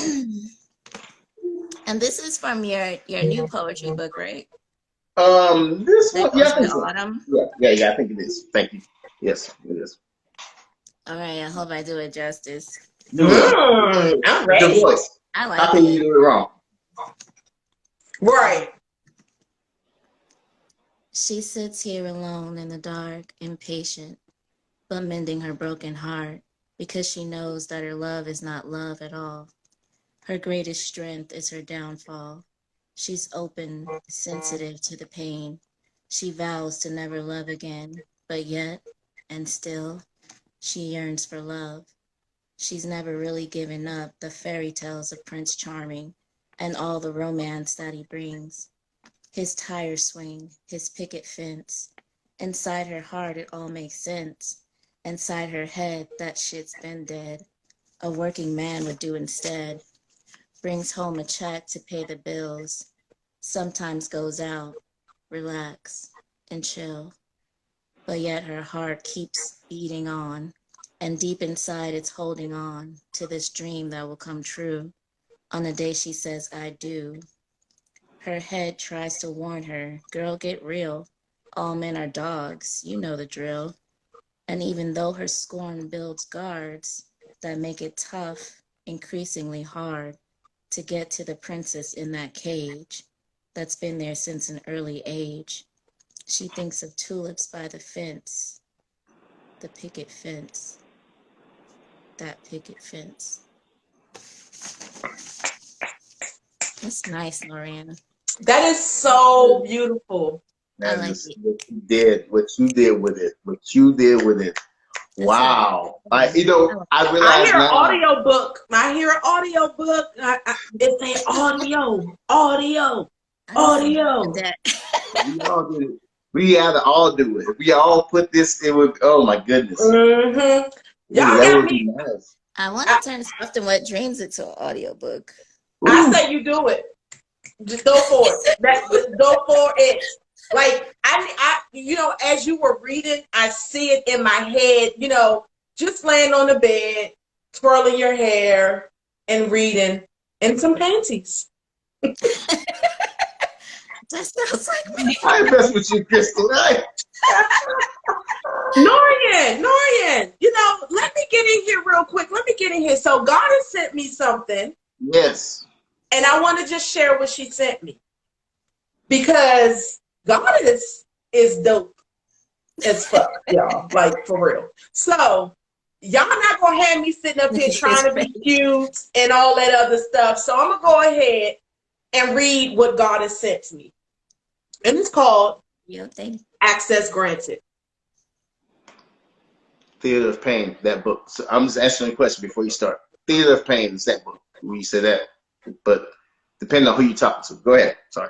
And this is from your new poetry book, right? This one, yeah, I think so. Autumn. Yeah, I think it is. Thank you. Yes, it is. All right, I hope I do it justice. I'm ready. Your voice. I like How can you do it wrong? Right. She sits here alone in the dark, impatient, but mending her broken heart, because she knows that her love is not love at all. Her greatest strength is her downfall. She's open, sensitive to the pain. She vows to never love again, but yet, and still, she yearns for love. She's never really given up the fairy tales of Prince Charming and all the romance that he brings. His tire swing, his picket fence. Inside her heart, it all makes sense. Inside her head, that shit's been dead. A working man would do instead. Brings home a check to pay the bills. Sometimes goes out, relax, and chill. But yet her heart keeps beating on. And deep inside, it's holding on to this dream that will come true on the day she says, I do. Her head tries to warn her, girl, get real. All men are dogs, you know the drill. And even though her scorn builds guards that make it tough, increasingly hard, to get to the princess in that cage that's been there since an early age, she thinks of tulips by the fence, the picket fence, that picket fence. That's nice, Norian. That is so beautiful. I like it. What you did with it. Wow. I realized I hear an audio book. It's an audio. We had to all do it. If we all put this, it would. Oh my goodness. Mm-hmm. Y'all got me. Nice. I want to turn Soft and Wet Dreams into an audiobook. I say you do it. Just go for it. Go for it. Like I, as you were reading, I see it in my head. Just laying on the bed, twirling your hair, and reading, and some panties. That sounds like me. I mess with you, Crystal. Norian, let me get in here real quick. So God has sent me something. Yes. And I want to just share what she sent me. Because God is dope as fuck, y'all. Like, for real. So, y'all not going to have me sitting up here trying to be cute and all that other stuff. So, I'm going to go ahead and read what God has sent to me. And it's called Access Granted. Theater of Pain, that book. So I'm just answering a question before you start. Theater of Pain is that book. When you say that. But depending on who you're talking to. Go ahead. Sorry.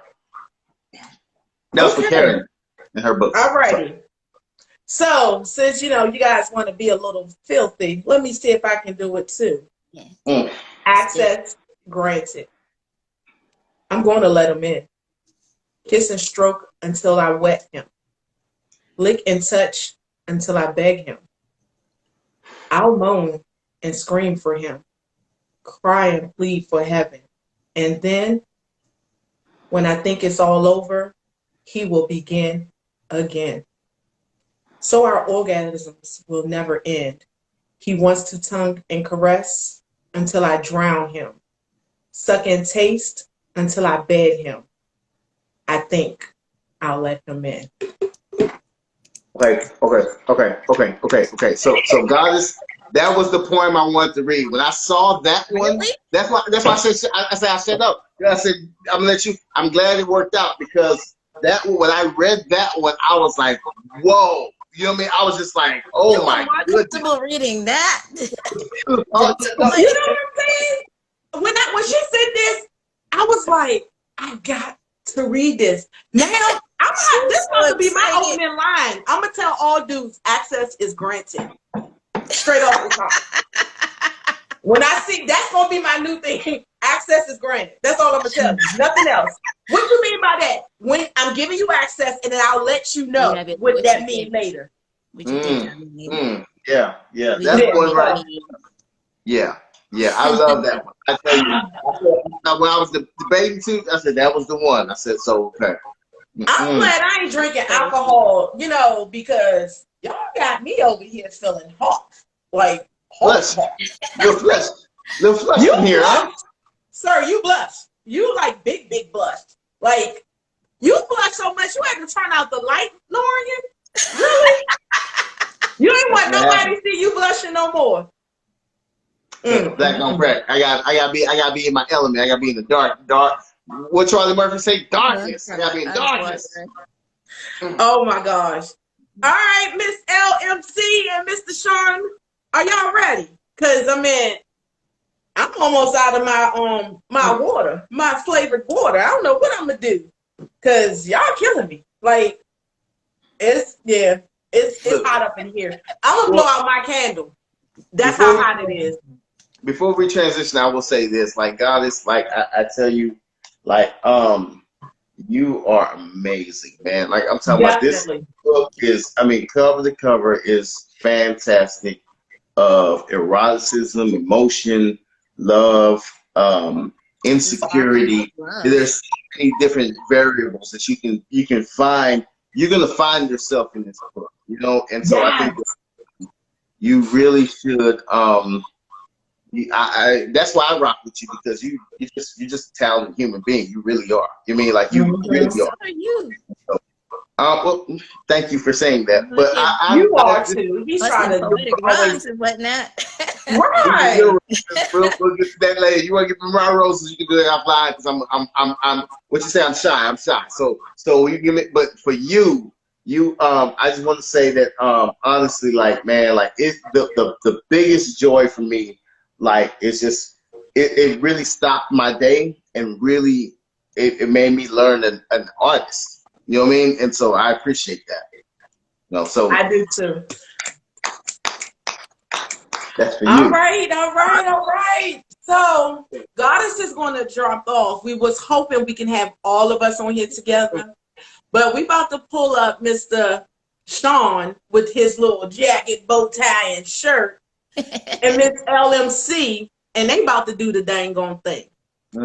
That was for Karen in her book. All righty. So, since, you guys want to be a little filthy, let me see if I can do it too. Yeah. Access granted. I'm going to let him in. Kiss and stroke until I wet him. Lick and touch until I beg him. I'll moan and scream for him. Cry and plead for heaven. And then, when I think it's all over, he will begin again. So our orgasms will never end. He wants to tongue and caress until I drown him. Suck and taste until I bed him. I think I'll let him in. Okay. So God is. That was the poem I wanted to read. When I saw that one, that's why I said I said no. I said I'm gonna let you. I'm glad it worked out because that when I read that one, I was like, whoa. You know what I mean? I was just like, oh my goodness. Comfortable reading that. You know what I'm saying? When when she said this, I was like, I got to read this. Now, this is going to be my opening line. I'm going to tell all dudes, access is granted. Straight off the top. When I see, that's going to be my new thing. Access is granted. That's all I'm going to tell you. Nothing else. What you mean by that? When I'm giving you access, and then I'll let you know what that means later. Yeah. That's one right. Yeah. I love that one. I tell you, when I was debating too, I said that was the one. I said, so okay. I'm glad I ain't drinking alcohol, because y'all got me over here feeling hot. Like, flesh. Little flesh you in here, huh? Sir, you blush. You like big blush. Like, you blush so much, you had to turn out the light, Norian. Really? You ain't want nobody to see you blushing no more. Black on crack. I gotta be in my element. I gotta be in the dark. What Charlie Murphy say? Darkness. I gotta be in darkness. Oh my gosh. All right, Miss LMC and Mr. Sean, are y'all ready? Cause I'm almost out of my water, my flavored water. I don't know what I'm gonna do. Cause y'all killing me. Like, it's hot up in here. I'm gonna blow out my candle. That's how hot it is. Before we transition, I will say this: like, God is like, I tell you, like, you are amazing, man. Like, I'm talking about this book cover to cover is fantastic. Of eroticism, emotion, love, insecurity. There's so many different variables that you can find. You're gonna find yourself in this book, and so I think you really should. That's why I rock with you, because you're just a talented human being. You really are. You mean like you really are. So are you. Well, thank you for saying that. But you are too. He's trying to poetic rhymes and whatnot. Right. We'll get to that later. You want to get my roses? You can do it offline, because I'm. What you say? I'm shy. So you give me. But for you, I just want to say that honestly, like, man, like, it's the biggest joy for me. Like, it's just it really stopped my day, and really it made me learn an artist. You know what I mean? And so I appreciate that. So I do too. That's for you. All right. So Goddess is going to drop off. We was hoping we can have all of us on here together, but we about to pull up Mr. Sean with his little jacket, bow tie, and shirt, and Miss LMC, and they about to do the dang on thing.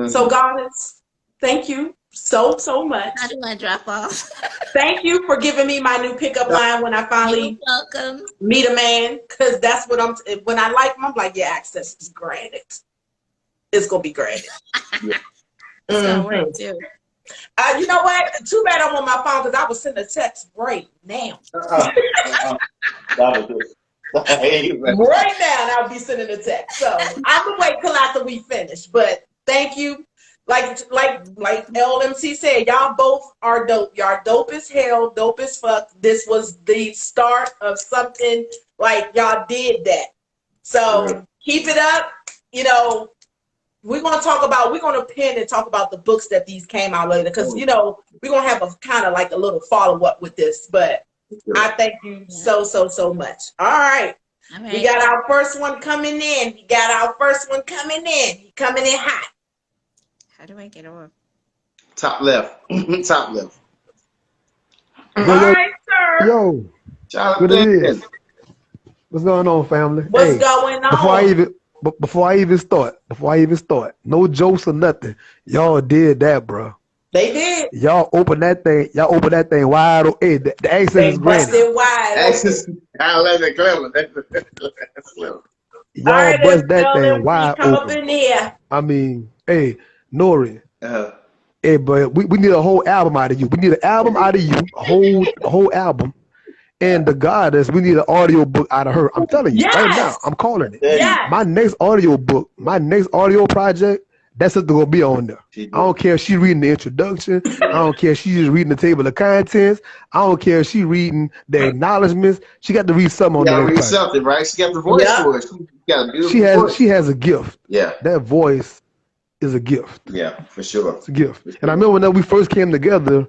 So Goddess, thank you so much. How do I drop off? Thank you for giving me my new pickup line when I finally meet a man, because that's what when I like him, I'm like, yeah, access is granted. It's gonna be granted. It's gonna work too. You know what? Too bad I'm on my phone, because I was sending a text right now. Right now, I'll be sending a text. So I'm gonna wait till after we finish. But thank you. Like LMC said, y'all both are dope. Y'all dope as hell, dope as fuck. This was the start of something. Like, y'all did that. So keep it up. We're gonna pin and talk about the books that these came out later, because we're gonna have a kind of like a little follow-up with this. But I thank you so much. All right. We got our first one coming in. He coming in hot. How do I get off? Top left. Top left. All right, sir. Yo, what it is? What's going on, family? What's going on? Before I even start, no jokes or nothing. Y'all did that, bro. They did. Y'all opened that thing wide open. Hey, the access is granted. Busted wide. Access. I love that clever. That's clever. Y'all bust that thing wide come open. Up in here. I mean, hey, Norian. Hey, but we need a whole album out of you. We need an album out of you, a whole album. And the Goddess, we need an audio book out of her. I'm telling you, right now, I'm calling it. Yes. My next audio book, my next audio project, that's what's gonna be on there. I don't care if she's reading the introduction. I don't care if she's just reading the table of contents. I don't care if she's reading the acknowledgments. She got to read something on there. Read something, right? She got the voice for it. She got a beautiful voice. She has a gift. Yeah. That voice is a gift. Yeah, for sure. It's a gift. And I remember when we first came together,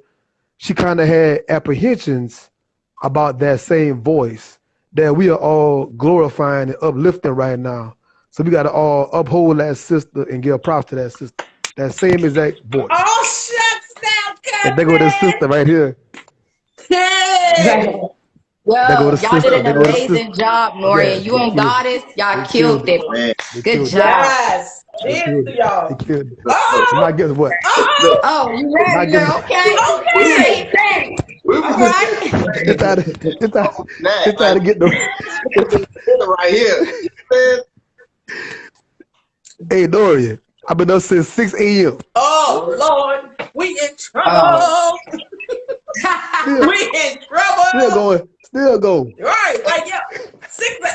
she kind of had apprehensions about that same voice that we are all glorifying and uplifting right now. So we got to all uphold that sister and give props to that sister. That same exact voice. Oh, shucks now, Kevin. And there go the sister right here. Hey. Well, y'all did an amazing job, Norian. You and Goddess, y'all killed it. Good job. Yes. Cheers to y'all. Now guess what? Oh, you ready? Okay. Okay. All right. It's time to get the right here. Hey, Norian, I've been up since 6 a.m. Oh, Lord. We in trouble. We in trouble. Still going. Right. Like, yeah.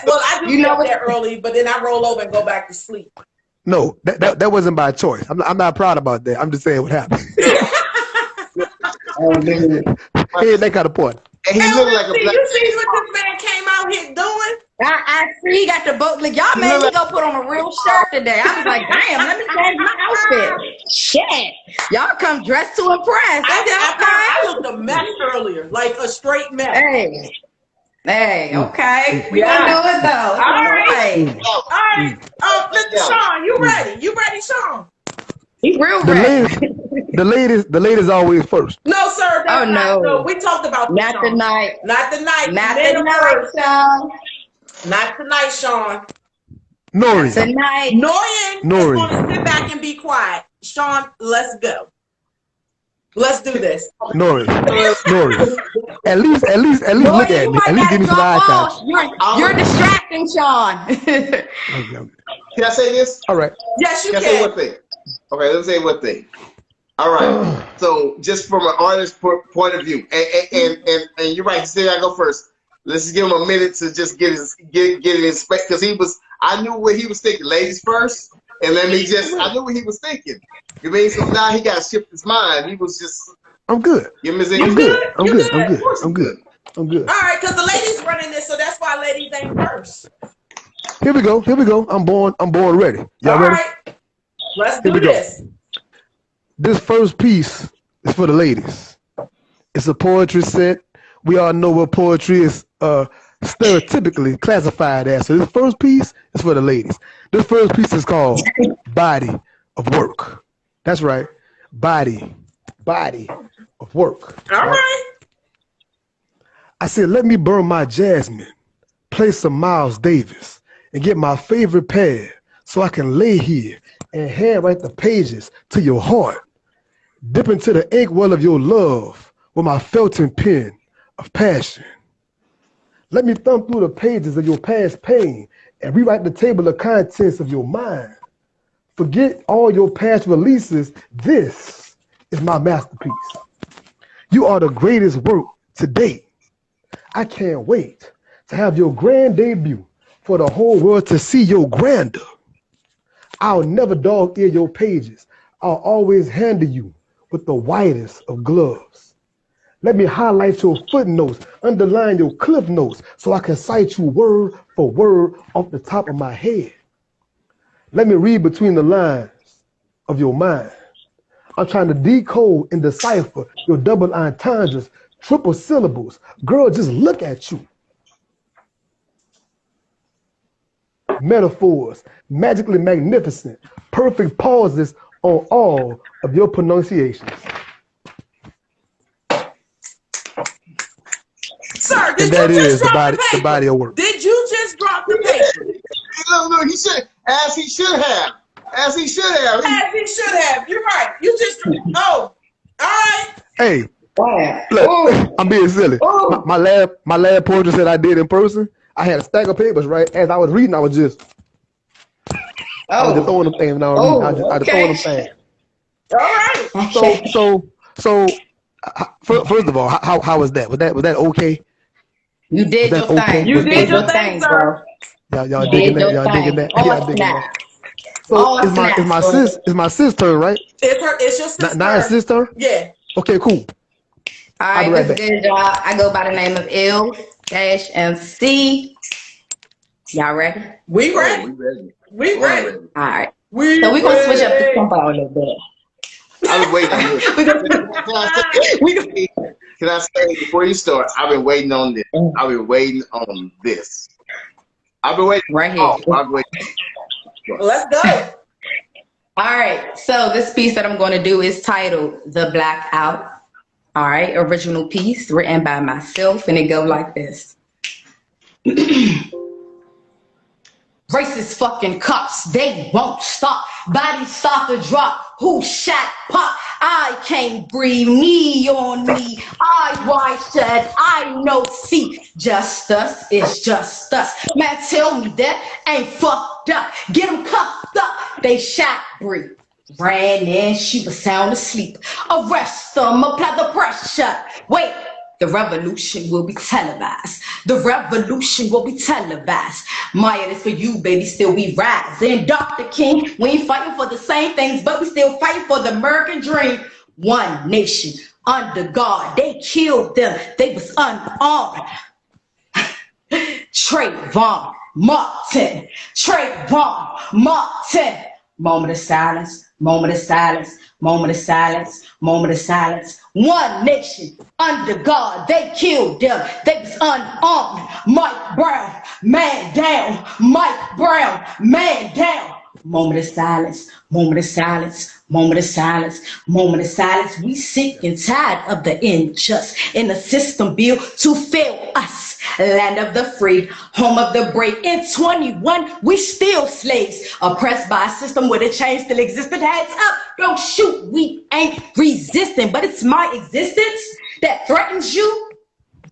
Well, I do get there early, but then I roll over and go back to sleep. No, that wasn't by choice. I'm not proud about that. I'm just saying what happened. He ain't that kind of point. And he looked like a black. You see what this man came out here doing? I see he got the boat. Like, y'all made me go put on a real shirt today. I was like, damn, let me change my outfit. Shit. Y'all come dressed to impress. I looked a mess earlier, like a straight mess. Hey, okay. We gonna do it though. All right. Listen, Sean, you ready? You ready, Sean? He's real ready. The ladies always first. No, sir. Oh no. No, we talked about this, Not tonight. Not tonight. Not tonight, Sean. Not tonight, Sean. Norian. Tonight. Norian is going to sit back and be quiet. Sean, let's go. Let's do this. Norian. At least look at me. At least give me some eye contact. You're distracting, Sean. Can I say this? All right. Yes, you can. Can I say one thing? Okay, let's say one thing. All right. So just from an artist's point of view, and you're right, you said I go first. Let's just give him a minute to just get it in spec, because I knew what he was thinking. Ladies first, and I knew what he was thinking. You mean, so now he got to shift his mind. He was just. I'm good. I'm good. All right, because the ladies running this, so that's why ladies ain't first. Here we go. I'm born ready. Y'all ready? Right. Let's do this. This first piece is for the ladies. It's a poetry set. We all know what poetry is stereotypically classified as. So this first piece is for the ladies. This first piece is called Body of Work. That's right. Body of Work. All right. I said, let me burn my jasmine, play some Miles Davis, and get my favorite pad so I can lay here and handwrite the pages to your heart. Dip into the inkwell of your love with my felting pen of passion. Let me thumb through the pages of your past pain and rewrite the table of contents of your mind. Forget all your past releases. This is my masterpiece. You are the greatest work to date. I can't wait to have your grand debut for the whole world to see your grandeur. I'll never dog ear your pages. I'll always handle you with the whitest of gloves. Let me highlight your footnotes, underline your cliff notes, so I can cite you word for word off the top of my head. Let me read between the lines of your mind. I'm trying to decode and decipher your double entendres, triple syllables. Girl, just look at you. Metaphors, magically magnificent, perfect pauses on all of your pronunciations. Sir, and that is the body of work. Did you just drop the paper? Look, he should, as he should have. As he should have. As he should have. You're right. You just, all right. Hey, look, I'm being silly. My lab poetry that I did in person, I had a stack of papers, right? As I was reading, I was just throwing them things. I was throwing them things. All right. So, first of all, how was that? Was that okay? You did your thing. You did your thing, bro. Y'all digging that? Y'all digging that? Y'all digging that? So it's my sister, right? It's your sister. Not his sister? Yeah. Okay, cool. All right, what's good, y'all? I go by the name of Il-MC. Y'all ready? We ready. We ready. All right. So we're gonna switch up the tempo a little bit. I was waiting on this. Can I say before you start? I've been waiting on this. I've been waiting on this. I've been waiting right here. I've been waiting. Let's go. All right. So this piece that I'm going to do is titled "The Blackout." All right, original piece written by myself, and it go like this. Racist fucking cops, they won't stop. Bodies start to drop. Who shot pop? I can't breathe. Knee on me. I wide shut. I know see. Just us, it's just us. Man, tell me that ain't fucked up. Get them cuffed up. They shot Bree. Ran in, she was sound asleep. Arrest them, apply the pressure. Wait. The revolution will be televised. The revolution will be televised. Maya, this for you, baby. Still we rise. And Dr. King, we ain't fighting for the same things, but we still fighting for the American dream. One nation under God. They killed them. They was unarmed. Trayvon Martin. Trayvon Martin. Moment of silence. Moment of silence. Moment of silence. Moment of silence. One nation under God. They killed them. They was unarmed. Mike Brown, man down. Mike Brown, man down. Moment of silence. Moment of silence. Moment of silence. Moment of silence. We sick and tired of the unjust in the system built to fail us. Land of the free, home of the brave. In 21, we still slaves, oppressed by a system where the chains still existed. Heads up, don't shoot, we ain't resisting, but it's my existence that threatens you.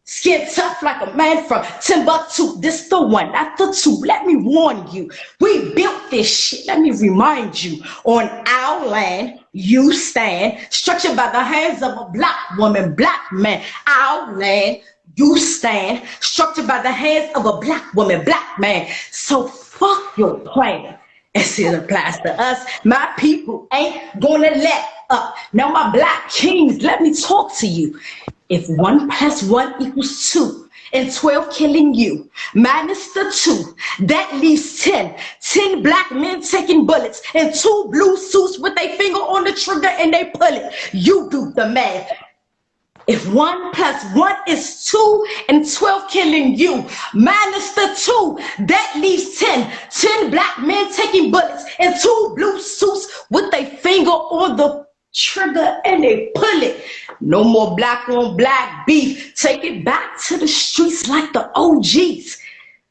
Skin tough like a man from Timbuktu. This the one, not the two. Let me warn you. We built this shit. Let me remind you. On our land, you stand. Structured by the hands of a black woman, black man. Our land, you stand. Structured by the hands of a black woman, black man. So fuck your plan. As it applies to us, my people ain't gonna let up. Now my black kings, let me talk to you. If 1 + 1 = 2, and 12 killing you, minus the 2, that leaves 10. 10 black men taking bullets, and 2 blue suits with their finger on the trigger and they pull it. You do the math. If 1 + 1 = 2 and 12 killing you, minus the 2, that leaves 10. 10 black men taking bullets and 2 blue suits with their finger on the trigger and they pull it. No more black on black beef. Take it back to the streets like the OGs.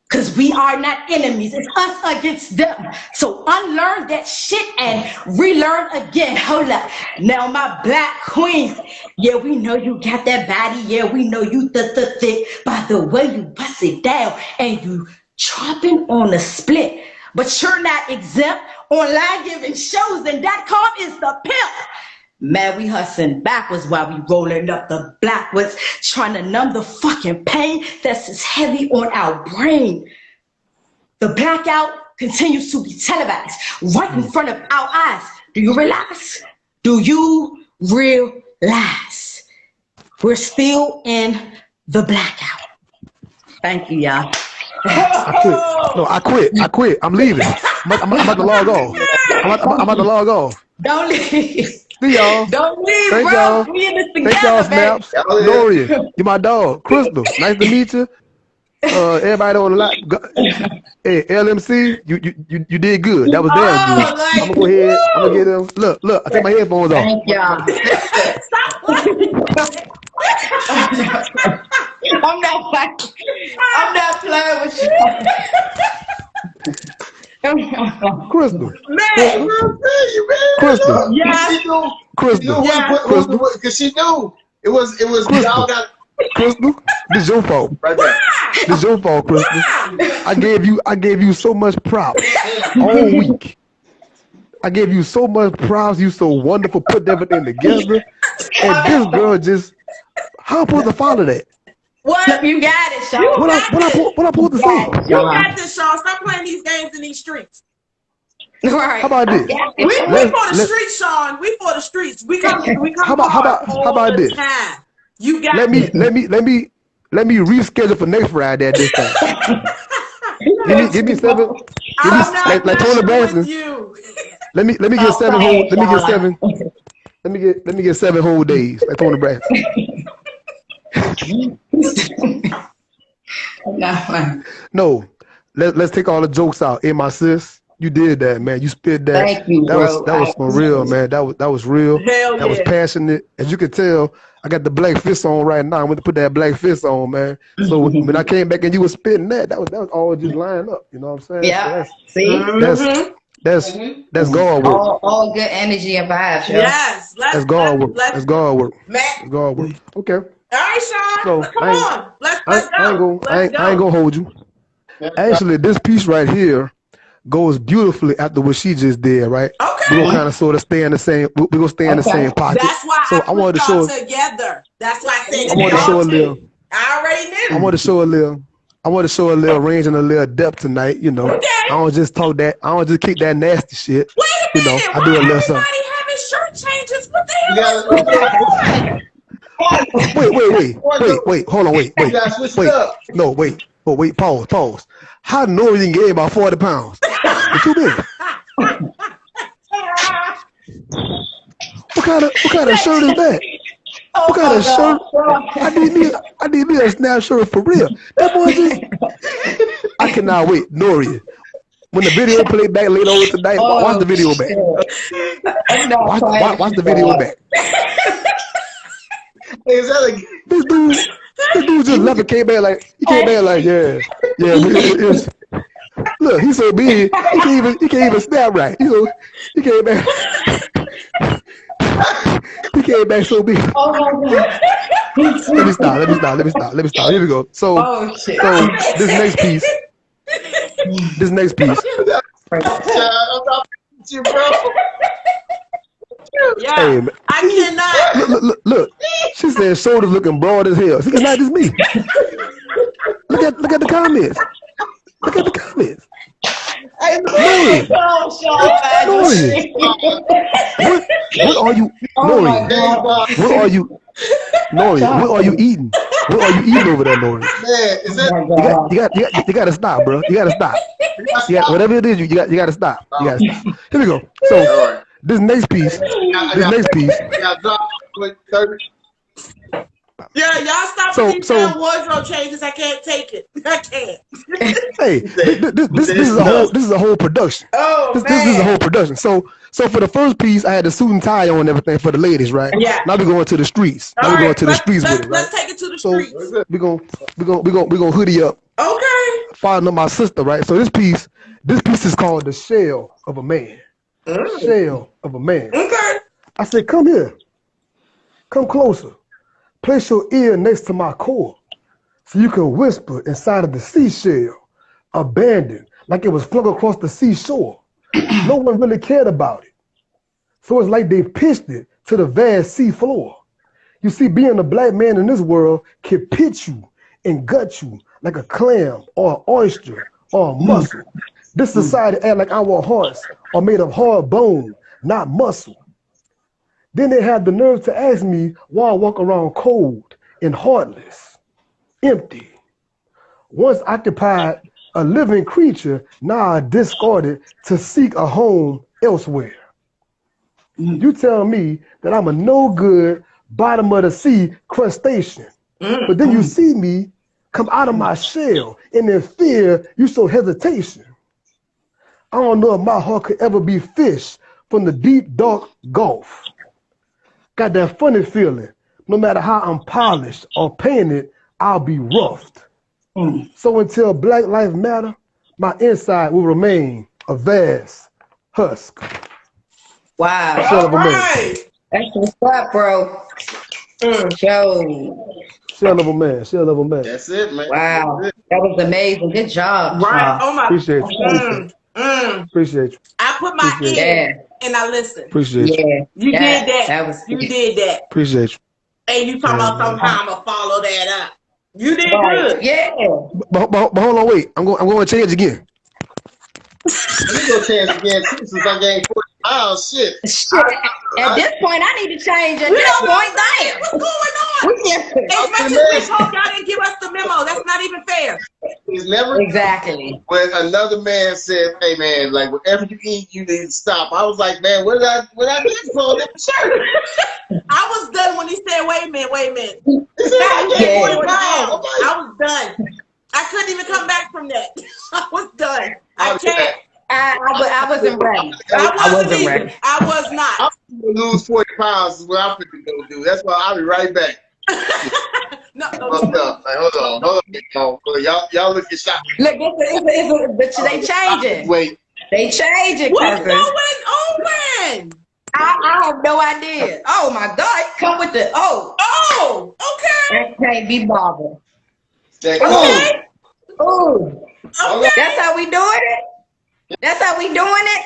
Cause we are not enemies, it's us against them. So unlearn that shit and relearn again. Hold up, now my black queens. Yeah, we know you got that body. Yeah, we know you thick. By the way you bust it down and you chopping on a split. But you're not exempt. Online giving shows and .com is the pimp. Man, we hustling backwards while we rolling up the blackwards, trying to numb the fucking pain that's as heavy on our brain. The blackout continues to be televised right in front of our eyes. Do you realize? Do you realize? We're still in the blackout. Thank you, y'all. I quit. I'm leaving. I'm about to log off. I'm about to log off. Don't leave. See y'all. Don't leave, Thank bro. y'all. We in this Thank together, y'all, baby. SNAPZ. Norian, you my dog. Crystal, nice to meet you. Everybody on the line. Hey, LMC, you did good. That was damn good. I'm gonna go ahead. I'm gonna get them. Look. I take my headphones off. Thank y'all. I'm not playing with you. Crystal. Man, Crystal. Yeah. Crystal. Because she knew it was y'all got Crystal, this is your fault. right there. This is your fault, Crystal. I gave you so much props all week. I gave you so much props. You so wonderful, put everything together. And this girl just, how am I supposed to follow that? What? You got it, Sean. What I supposed to say? You got this, Sean. Stop playing these games in these streets. Right. How about this? We for the streets, Sean. We for the streets. We come how about this? Time. You got let me reschedule for next Friday at this time. give me 7. Give me like Tony Braxton. Let me get 7 whole. Let me get 7. Let me get 7 whole days. Like Tony Braxton. No, let's take all the jokes out. Hey, my sis, you did that, man. You spit that. Thank you, that bro. That was for real, man. That was real. Hell that was passionate. As you can tell, I got the black fist on right now. I'm going to put that black fist on, man. So when I came back and you were spitting that was all just lined up. You know what I'm saying? Yeah. So that's God work. All good energy and vibes. Yo. Yes. That's God work. That's God work. Matt. That's God work. Okay. All right, Sean. So Come on. Let's go. I ain't gonna hold you. Actually, this piece right here goes beautifully after what she just did, right? Okay. We're gonna kind of sort of stay in the same. We're gonna stay in the same pocket. That's why so I wanted to show together. That's why I said I wanted to show a little. I already knew. I want to show a little range and a little depth tonight. You know, okay. I don't just talk that. I don't just kick that nasty shit. Wait a minute. You know, I do a little something. Everybody having shirt changes. What the hell is going on? Wait, hold on, wait. No, wait. Oh, wait, pause. How Norian gained about 40 pounds? What you mean? What kind of shirt is that? What kind of shirt? I need me a snap shirt for real. That boy just. I cannot wait, Norian. When the video play back later on tonight, watch the video back. Watch the video back. Is that this dude just left and came back like yeah. Look, he's so big he can't even snap right. He came back. He came back so big. Oh my God. Let me stop. Here we go. So this next piece. you, bro? Yeah, hey, I cannot. Look. She said shoulders looking broad as hell. It's not just me. Look at the comments. Look at the comments. Norian. What are you, Norian? What are you, Norian? What are you eating? What are you eating over there, Norian? Man, is that? You gotta stop, bro. You gotta stop. Whatever it is, you gotta stop. You gotta stop. Here we go. So this next piece. Yeah, y'all stop with these damn wardrobe changes. I can't take it. I can't. Hey, this is a whole production. Oh, this is a whole production. So for the first piece, I had the suit and tie on and everything for the ladies, right? Yeah. Now we're going to the streets. Now we're going to the streets with it, right? Let's take it to the streets. We're gonna hoodie up. Okay. Following up my sister, right? So this piece is called The Shell of a Man. Shell of a Man. Okay. I said, come here. Come closer. Place your ear next to my core so you can whisper inside of the seashell, abandoned like it was flung across the seashore. No one really cared about it. So it's like they pitched it to the vast sea floor. You see, being a black man in this world can pitch you and gut you like a clam or an oyster or a mussel. This society act like our hearts are made of hard bone, not muscle. Then they had the nerve to ask me why I walk around cold and heartless, empty. Once occupied a living creature, now discarded to seek a home elsewhere. You tell me that I'm a no good, bottom of the sea crustacean, but then you see me come out of my shell, and in fear, you show hesitation. I don't know if my heart could ever be fished from the deep, dark gulf. Got that funny feeling, no matter how I'm polished or painted, I'll be roughed. So until Black Lives Matter, my inside will remain a vast husk. Wow. Shell of a man. That's what's up, bro. Yo. Shell of a man. Shell of a man. That's it, man. Wow. That was amazing. Good job. Right. Oh my. Appreciate you. Appreciate you. I put my ear and I listened. Appreciate you. Yeah. You did that. You did that. Appreciate you. And you talking about somehow I'm gonna follow that up. You did good. Yeah. But hold on, wait. I'm going to change again. You go change again too, since I gained 40 pounds. Shit. At this point, I need to change. At this point, damn. What's going on? As much as we told y'all didn't give us the memo, that's not even fair. It's never exactly when another man says, "Hey man, like whatever you eat, you need to stop." I was like, "Man, what did I do for that shirt?" I was done when he said, "Wait a minute." I was done. I couldn't even come back from that. I was done. I can't. I wasn't ready. I wasn't ready. I was not. I'm gonna lose 40 pounds is what I'm gonna go do. That's why I'll be right back. No. Hold on. Y'all look at shot. Look, but they changing. Wait. They changing. What's going on? I have no idea. Oh my God! Come with the okay. That can't be bothered. Okay. Oh. Okay. That's how we doing it. That's how we doing it.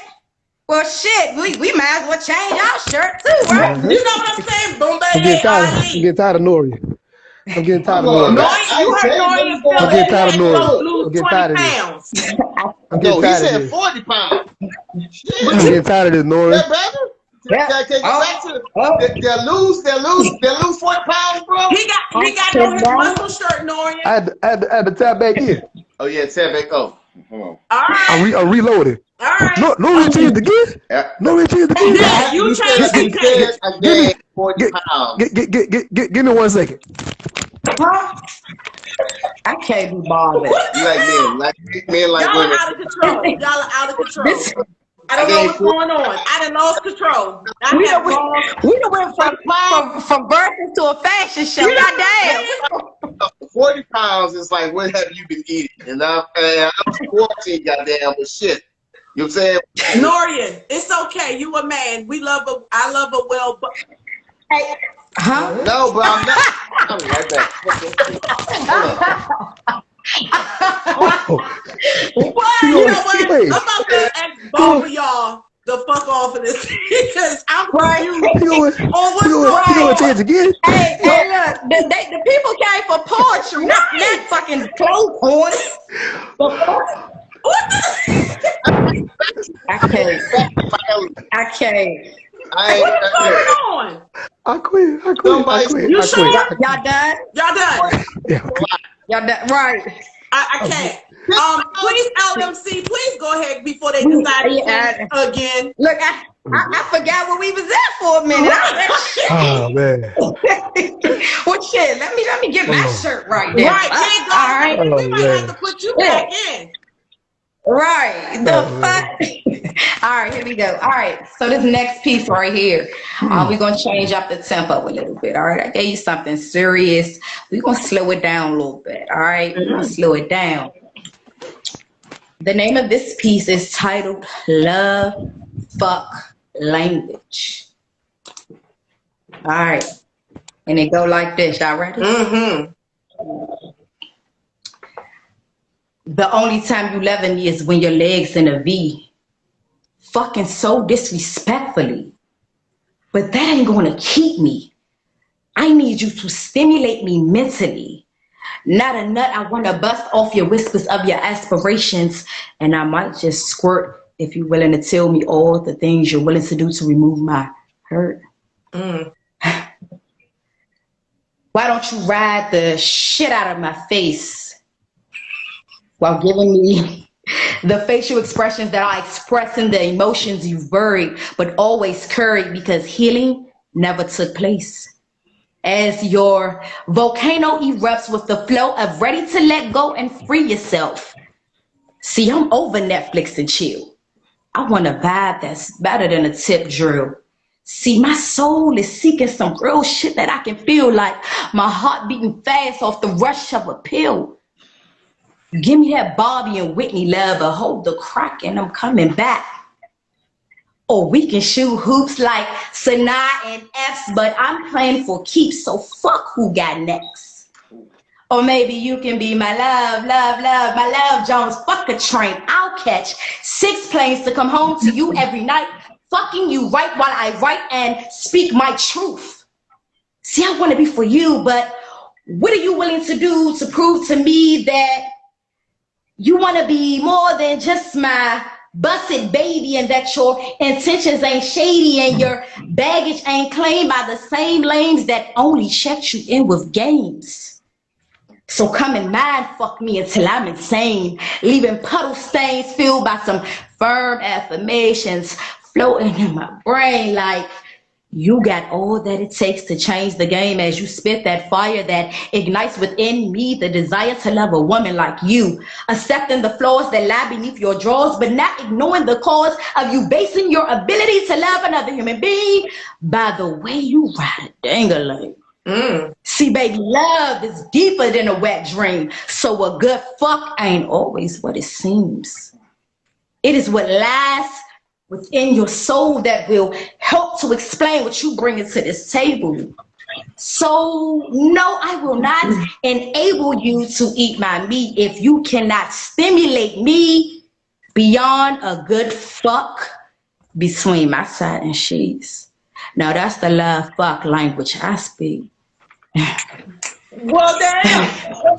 Well, shit, we might as well change our shirt too, right? You know what I'm saying? Boom, I'm getting tired of Norian. I'm getting tired of Norian. You heard Norian feel I'm getting tired of Norian. lose 20 pounds. I'm getting tired of this. 40 pounds. I'm getting tired of this, Norian. They'll lose 40 pounds, bro. He got on his muscle shirt, Norian. I had to tap back in. Oh yeah, tap back. Oh, hold on. All right. I reloaded. All right. Norian changed again. Norian changed again. Yeah, you changed. I gained 40 pounds. Give me 1 second. Huh? I can't be bothered. You like men like Y'all women. are out of control. Y'all are out of control. I don't know what's going on. I done lost control. We done went from birth to a fashion show. Goddamn. 40 pounds is like, what have you been eating? And I'm 14, goddamn, but shit. You know what I'm saying? Norian, it's okay. You a man. I love a well. Hey. Huh? No, but I'm not. I'm right back. What? You know what? I'm about to ask both of y'all the fuck off of this because I'm confused. You know what changed again? Hey, look, the people came for poetry, not fucking clothes on. What the? I can't. What's going on? I quit. You sure? Y'all done? Y'all done? Yeah. Y'all done? Right. I can't. Please, LMC, please go ahead before they decide to again. Look, I forgot what we was at for a minute. Oh man. Well, shit. Let me get my shirt right there. Right. All right. We might have to put you back in. Right. The fuck. All right, here we go. All right. So this next piece right here, we're gonna change up the tempo a little bit. All right. I gave you something serious. We're gonna slow it down a little bit. All right. We're gonna slow it down. The name of this piece is titled Love Fuck Language. All right. And it go like this. Y'all ready? Mm-hmm. The only time you love me is when your legs in a V. Fucking so disrespectfully. But that ain't gonna keep me. I need you to stimulate me mentally. Not a nut I wanna bust off your whispers of your aspirations. And I might just squirt if you're willing to tell me all the things you're willing to do to remove my hurt. Why don't you ride the shit out of my face while giving me the facial expressions that are expressing the emotions you've buried, but always carried because healing never took place. As your volcano erupts with the flow of ready to let go and free yourself. See, I'm over Netflix and chill. I want a vibe that's better than a tip drill. See, my soul is seeking some real shit that I can feel, like my heart beating fast off the rush of a pill. Give me that Bobby and Whitney love, or hold the crack and I'm coming back. Or we can shoot hoops like Sanaa and F's, but I'm playing for keeps, so fuck who got next. Or maybe you can be my love, my love Jones, fuck a train. I'll catch 6 planes to come home to you every night, fucking you right while I write and speak my truth. See, I want to be for you, but what are you willing to do to prove to me that you want to be more than just my Bust it, baby, and that your intentions ain't shady and your baggage ain't claimed by the same lanes that only checked you in with games. So come and mind fuck me until I'm insane, leaving puddle stains filled by some firm affirmations floating in my brain like, you got all that it takes to change the game as you spit that fire that ignites within me the desire to love a woman like you, accepting the flaws that lie beneath your drawers, but not ignoring the cause of you basing your ability to love another human being by the way you ride a dang-a-ling. See, baby, love is deeper than a wet dream, so a good fuck ain't always what it seems. It is what lies within your soul that will help to explain what you bring into this table. So, no, I will not enable you to eat my meat if you cannot stimulate me beyond a good fuck between my side and sheets. Now, that's the love fuck language I speak. Well, damn.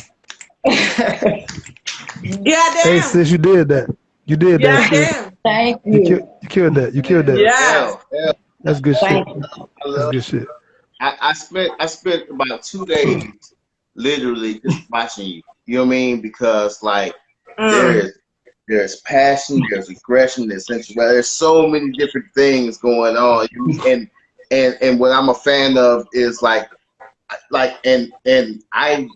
Yeah, damn. Hey, sis, you did that. You did that. Damn. Thank you. You killed that. You killed that. Yeah. That's good shit. Thank you. That's good shit. I spent about 2 days literally just watching you. You know what I mean? Because like there's passion, there's aggression, there's sensuality. There's so many different things going on. And what I'm a fan of is like and I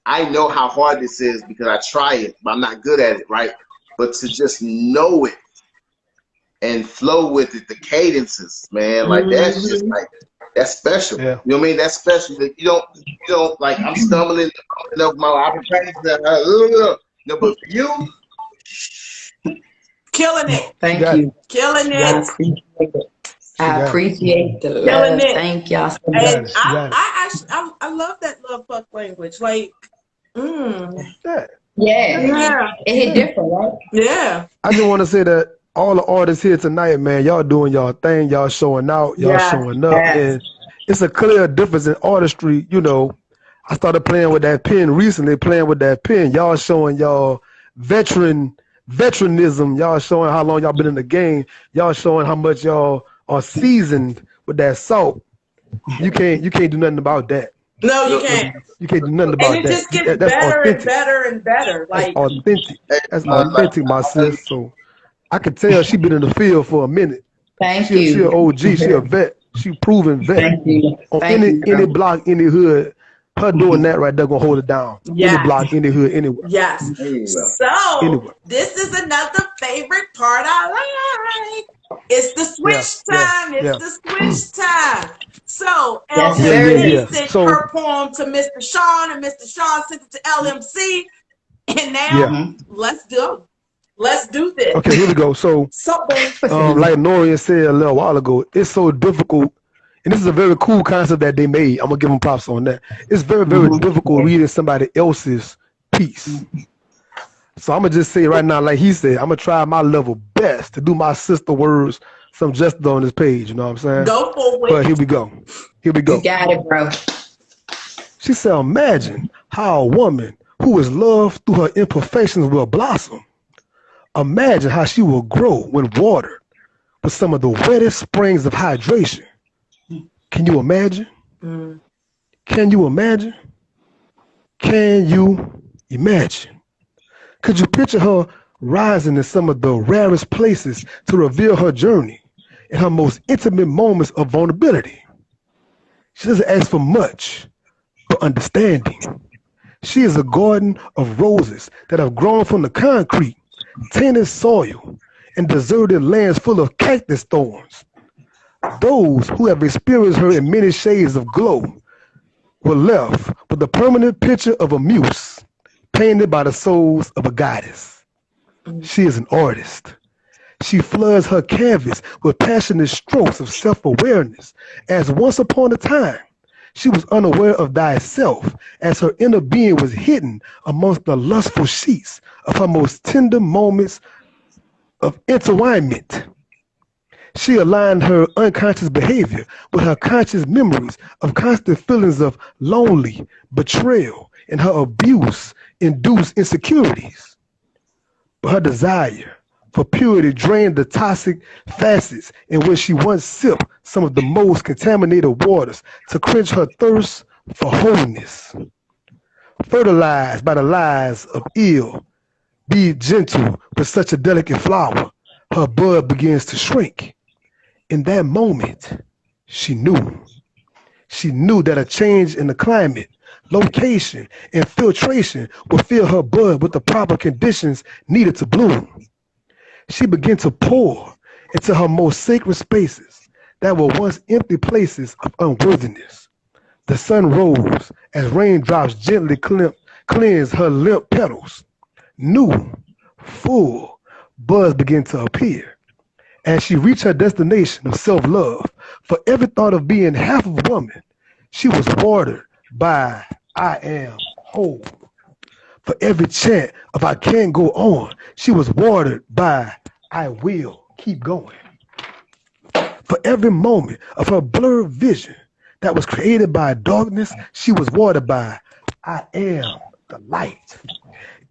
know how hard this is because I try it, but I'm not good at it, right? But to just know it and flow with it, the cadences, man, like that's just like, that's special. Yeah. You know what I mean? That's special. Like, you don't like, I'm stumbling over my opportunities, no, but for you, Killing it. Thank you. Killing it. I appreciate the love. Killing it. Thank y'all so much. And I love that love fuck language. Like, Yeah. It hit different, right? Yeah. I just want to say that all the artists here tonight, man, y'all doing y'all thing, y'all showing out, y'all showing up, and it's a clear difference in artistry. You know, I started playing with that pen recently, Y'all showing y'all veteran veteranism. Y'all showing how long y'all been in the game. Y'all showing how much y'all are seasoned with that salt. You can't do nothing about that. No, you can't. You can't do nothing about that. And it just gets That's better authentic. and better and better. Like that's authentic. That's authentic, my sis. So I could tell she been in the field for a minute. Thank you. She an OG. She a vet. She proven vet. Thank you. On any block, any hood, her doing that right there gonna hold it down. Yes. Any block, any hood, anywhere. yes. So this is another favorite part I like. It's the switch time. It's the switch time. So LMC sent her poem to Mr. Sean, and Mr. Sean sent it to LMC. And now let's do this. Okay, here we go. So like Norian said a little while ago, it's so difficult, and this is a very cool concept that they made. I'm gonna give them props on that. It's very, very difficult reading somebody else's piece. So I'm gonna just say right now, like he said, I'm gonna try my level best to do my sister words some justice on this page. You know what I'm saying? Go for it. But here we go. You got it, bro. She said, imagine how a woman who is loved through her imperfections will blossom. Imagine how she will grow when watered with some of the wettest springs of hydration. Can you imagine? Can you imagine? Can you imagine? Could you picture her rising in some of the rarest places to reveal her journey in her most intimate moments of vulnerability? She doesn't ask for much, but understanding. She is a garden of roses that have grown from the concrete, tainted soil, and deserted lands full of cactus thorns. Those who have experienced her in many shades of glow were left with a permanent picture of a muse painted by the souls of a goddess. She is an artist. She floods her canvas with passionate strokes of self-awareness, as once upon a time she was unaware of thyself, as her inner being was hidden amongst the lustful sheets of her most tender moments of intertwinement. She aligned her unconscious behavior with her conscious memories of constant feelings of lonely, betrayal, and her abuse-induced insecurities. But her desire for purity drained the toxic facets in which she once sipped some of the most contaminated waters to quench her thirst for wholeness. Fertilized by the lies of ill, be gentle with such a delicate flower, her bud begins to shrink. In that moment, she knew. She knew that a change in the climate, location, and filtration would fill her bud with the proper conditions needed to bloom. She began to pour into her most sacred spaces that were once empty places of unworthiness. The sun rose as raindrops gently cleansed her limp petals. New, full buds began to appear. As she reached her destination of self-love, for every thought of being half of a woman, she was watered by I am whole. For every chant of I can't go on, she was watered by I will keep going. For every moment of her blurred vision that was created by darkness, she was watered by I am the light.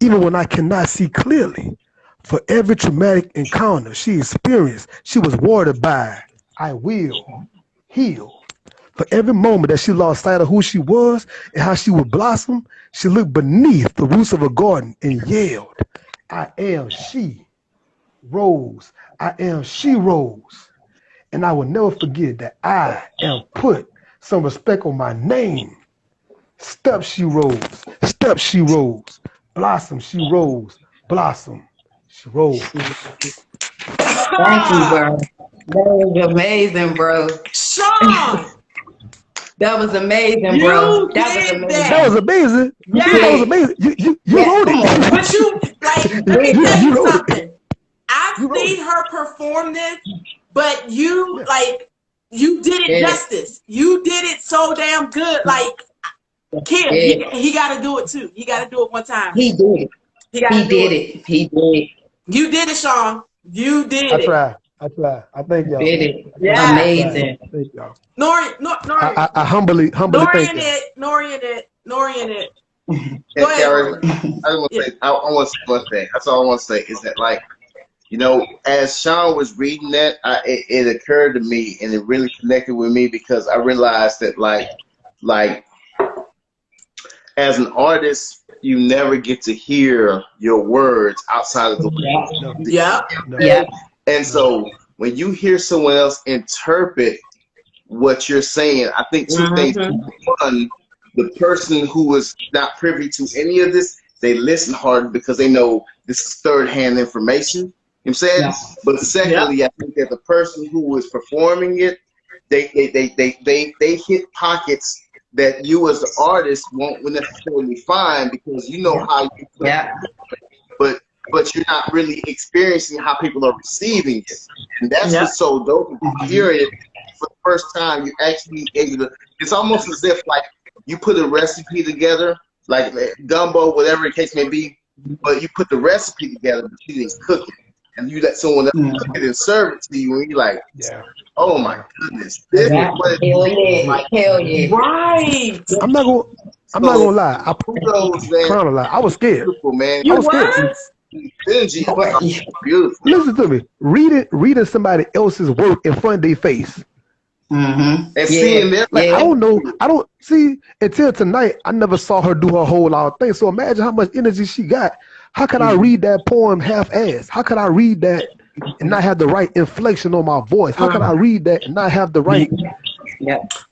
Even when I cannot see clearly, for every traumatic encounter she experienced, she was watered by I will heal. For every moment that she lost sight of who she was and how she would blossom, she looked beneath the roots of a garden and yelled, I am she, Rose. I am she, Rose. And I will never forget that I am put some respect on my name. Step she rose, step she rose, blossom she rose, blossom she rose. Thank you, bro. That was amazing, bro. Sean, That was amazing, bro. That was amazing. That was amazing. Yes. That was amazing. You wrote come it. on. but you like. Let me tell You you wrote it. something. I've seen her perform this, but you like you did it justice. You did it so damn good. Like Kim, he got to do it too. He got to do it one time. He did it. He did it. He did. You did it, Sean. You did it. I try. I thank y'all. Did it. Yeah. Amazing. Thank y'all. Norian. I humbly thank y'all. Norian it. Go ahead. I want to say one thing. That's all I want to say is that, like, you know, as Sean was reading that, it occurred to me and it really connected with me because I realized that, like as an artist, you never get to hear your words outside of the Yeah. And so when you hear someone else interpret what you're saying, I think two things. One, the person who was not privy to any of this, they listen hard because they know this is third-hand information. You know what I'm saying? Yeah. But secondly, I think that the person who was performing it, they hit pockets that you as the artist won't necessarily find because you know how you put it, but you're not really experiencing how people are receiving it. And that's what's so dope. Hearing it for the first time, you're actually able to, it's almost as if like you put a recipe together, like gumbo, whatever the case may be, but you put the recipe together, but you didn't cook it. And you let someone else cook it and serve it to you, and you're like, oh my goodness, this is what Hell yeah. Right. I'm not gonna lie. I was scared. Man. I was scared. Energy, beautiful. Listen to me. Reading somebody else's work in front of their face. And seeing them, like, I don't see until tonight. I never saw her do her whole lot of things. So imagine how much energy she got. How could I read that poem half-assed? How could I read that and not have the right inflection on my voice? How could I read that and not have the right? And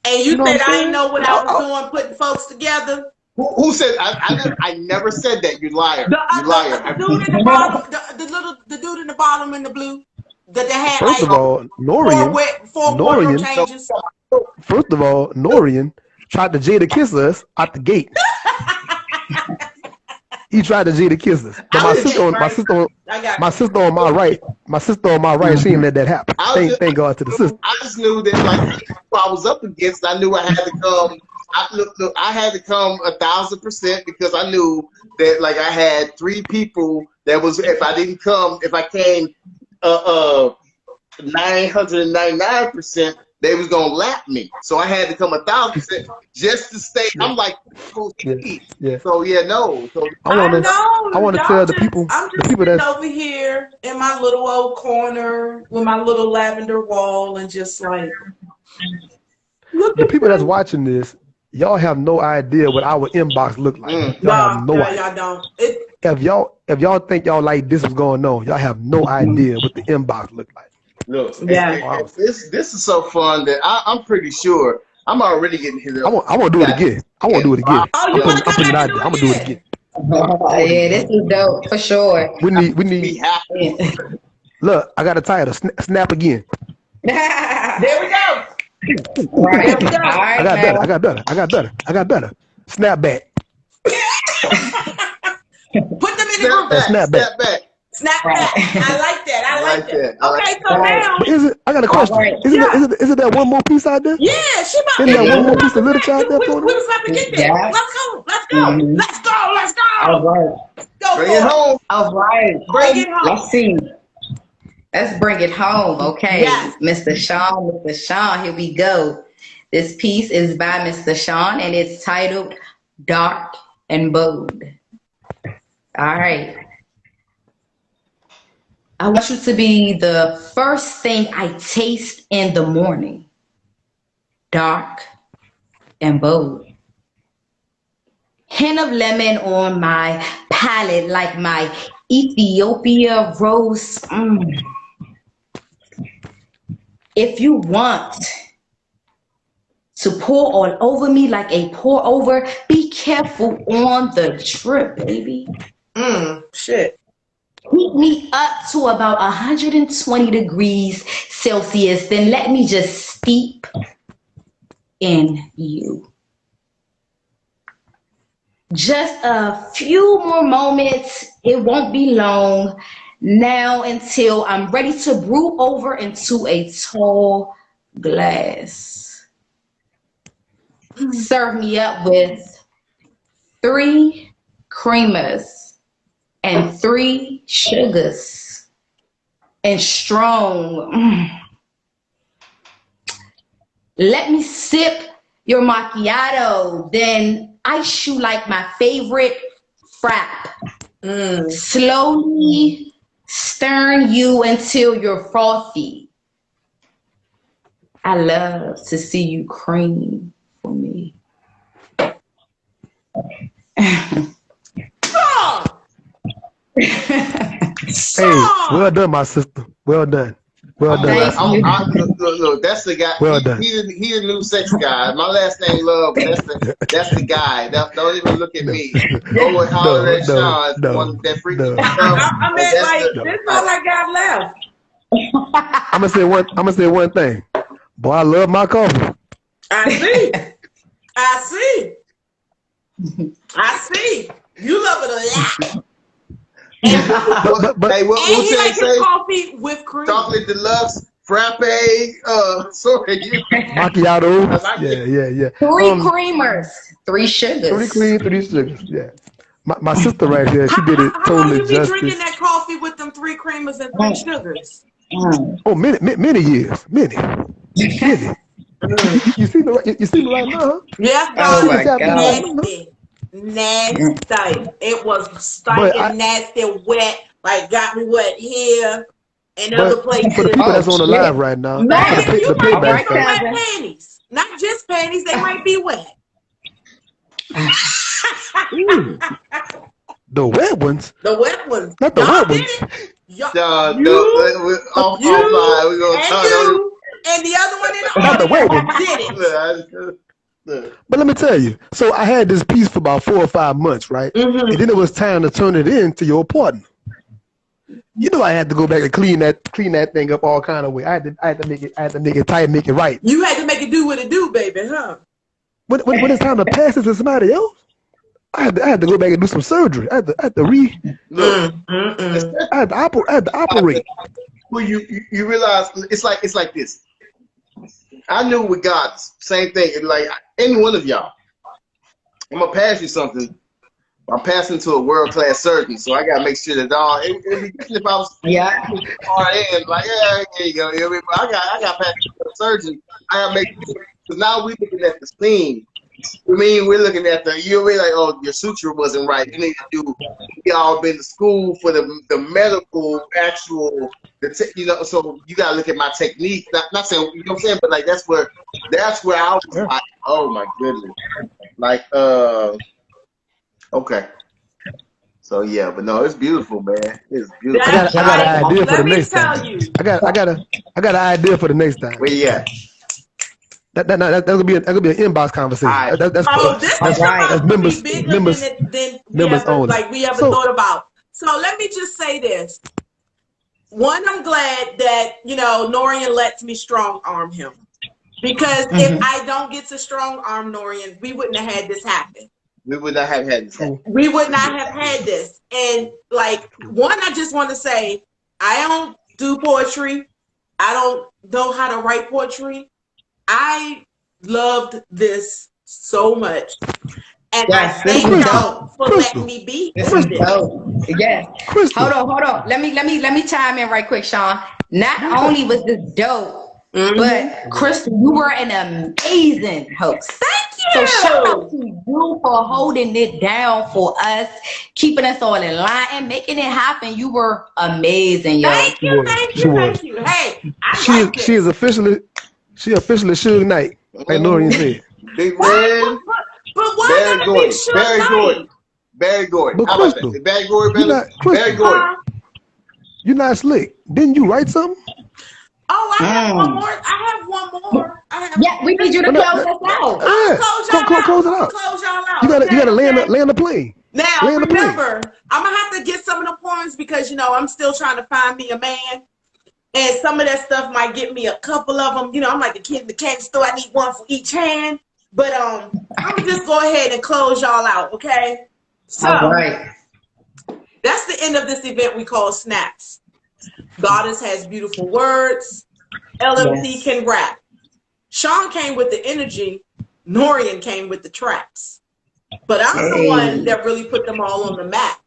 you said I didn't know what I was doing, putting folks together. Who said? I never said that. You liar. You liar. The dude in the bottom, the dude in the bottom in the blue. That they had First of all, Norian changes. First of all, Norian tried to Jada kiss us out the gate. He tried to Jada kiss us. But my sister on my right, she didn't let that happen. Thank God to the sister. I just knew that, like, who I was up against, I knew I had to come. I had to come 1,000% because I knew that, like, I had 3 people that was, if I came 999%, they was gonna lap me. So I had to come 1,000% just to stay. I'm like, yeah. So yeah, no. So I want to tell the people, I'm just the people sitting that's over here in my little old corner with my little lavender wall and just like, look the at people that's this. watching this. Y'all have no idea what our inbox look like. Y'all have no idea. Y'all don't. If y'all think y'all like this was going on, y'all have no idea what the inbox look like. Look, this is so fun that I'm pretty sure I'm already getting hit up. I want to do it again. I want to do it again. Oh, you want to come back and do it? I'm gonna do it again. Yeah, this is dope for sure. We need. Look, I got a title. Snap again. There we go. Right. All right, I got better. Snap back. Put them in the group. Snap back. Snap back. I like that. I like that. Okay, so now. But I got a question. Right. Isn't there one more piece out there? Yeah, she about Isn't there one more piece of literature out there? We was about to get there. Yeah. Let's go. Let's go. Mm-hmm. Let's go. Let's go. All right. Go Bring for it home. All right. Bring it home. Let's see. Let's bring it home, okay? Yes. Mr. Sean, here we go. This piece is by Mr. Sean, and it's titled Dark and Bold. All right. I want you to be the first thing I taste in the morning. Dark and bold. Hint of lemon on my palate like my Ethiopia rose. If you want to pour all over me like a pour over, be careful on the trip, baby. Shit. Heat me up to about 120 degrees Celsius, then let me just steep in you. Just a few more moments, it won't be long now until I'm ready to brew over into a tall glass. Serve me up with 3 creamers and 3 sugars and strong. Let me sip your macchiato, then ice you like my favorite frap. Slowly stirring you until you're frothy. I love to see you cream for me. Hey, well done, my sister. Well done. Well done. Look, that's the guy. Well done. He the new sex guy. My last name Love. That's the guy. Don't even look at me. Go and holler at Sean. That freaking stuff. I mean, like, this is all I got left. I'm gonna say one thing. Boy, I love my coffee. I see. You love it a lot. But hey, what and he likes his say? coffee with cream. Chocolate deluxe, frappe, macchiato. Yeah. 3 creamers, 3 sugars. 3 cream, 3 sugars. Yeah. My sister right here, she did it totally justice. How long you be drinking that coffee with them 3 creamers and 3 sugars? Oh, many years, many. You see me right now? Huh? Yeah. Oh my God. Nasty. It was stinking, nasty, wet. Like got me wet here and other places. For the people that's on the live right now, No, you might payback get wet panties. Not just panties, they might be wet. The wet ones. The wet ones. Not the wet ones. And the other one in the not the wet ones. did it. But let me tell you. So I had this piece for about 4 or 5 months, right? And then it was time to turn it in to your partner. You know, I had to go back and clean that thing up all kind of way. I had to make it tight, make it right. You had to make it do what it do, baby, huh? When it's time to pass it to somebody else, I had to go back and do some surgery. I had to operate. Well, you realize it's like this. I knew with God, same thing. Like any one of y'all, I'm gonna pass you something. I'm passing to a world-class surgeon, so I gotta make sure that all. If I was hard in, like here you go. I got passed surgery, I gotta make sure, because now we're looking at the scene. I mean, we're looking at you're really like, oh, your suture wasn't right. You need to do. We all been to school for the medical actual. You know, so you gotta look at my technique. Not saying, you know what I'm saying, but like that's where I was like, oh my goodness, like okay. So yeah, but no, it's beautiful, man. It's beautiful. I got an idea for the next time. I got an idea for the next time. Where you at? That's gonna be an inbox conversation. Right. This is right. Members only. Like we ever thought about. So let me just say this. One, I'm glad that Norian lets me strong arm him, because if I don't get to strong arm Norian, we wouldn't have had this happen. We would not have had this. We would not have had this. And like, one, I just want to say, I don't do poetry. I don't know how to write poetry. I loved this so much. And I thank y'all for letting me be in this. Yes. Hold on. Let me chime in right quick, Sean. Not only was this dope, but Crystal, you were an amazing host. Thank you. So shout out to you for holding it down for us, keeping us all in line and making it happen. You were amazing, yo. Thank you. Hey, she officially Suge Knight, like Norian said. Big man. But why gotta be Suge Knight? Barry Gordon. But How about that? Barry Gordon. Barry Gordon. You're not slick. Didn't you write something? Oh, I have one more. Yeah, we need you to close us out. Close it out. Close y'all out. You gotta land the plane. Now, remember, I'm gonna have to get some of the poems because I'm still trying to find me a man, and some of that stuff might get me a couple of them. I'm like the kid in the candy store. I need one for each hand. But I'm gonna just go ahead and close y'all out, okay? So all right. That's the end of this event we call SNAPZ. Goddess has beautiful words. LMC can rap. Sean came with the energy. Norian came with the traps. But I'm the one that really put them all on the map.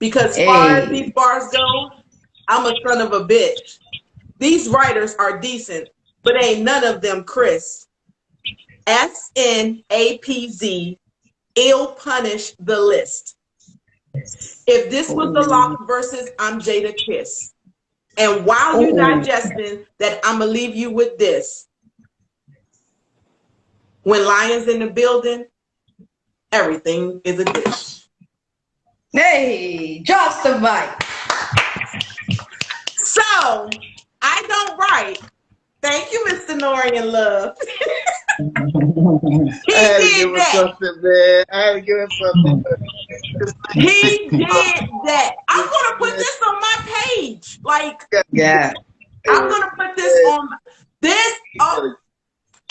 Because as far as these bars go, I'm a son of a bitch. These writers are decent, but ain't none of them Chris. SNAPZ, ill punish the list. If this was the Lock versus I'm Jada Kiss. And while you digesting that, I'ma leave you with this. When Lion's in the building, everything is a dish. Hey, drop the mic. So, I don't write. Thank you, Mr. Norian Love. I had to give him something, man. I had to give him something. He did that. I'm gonna put this on my page. Like, I'm gonna put this on this. Oh,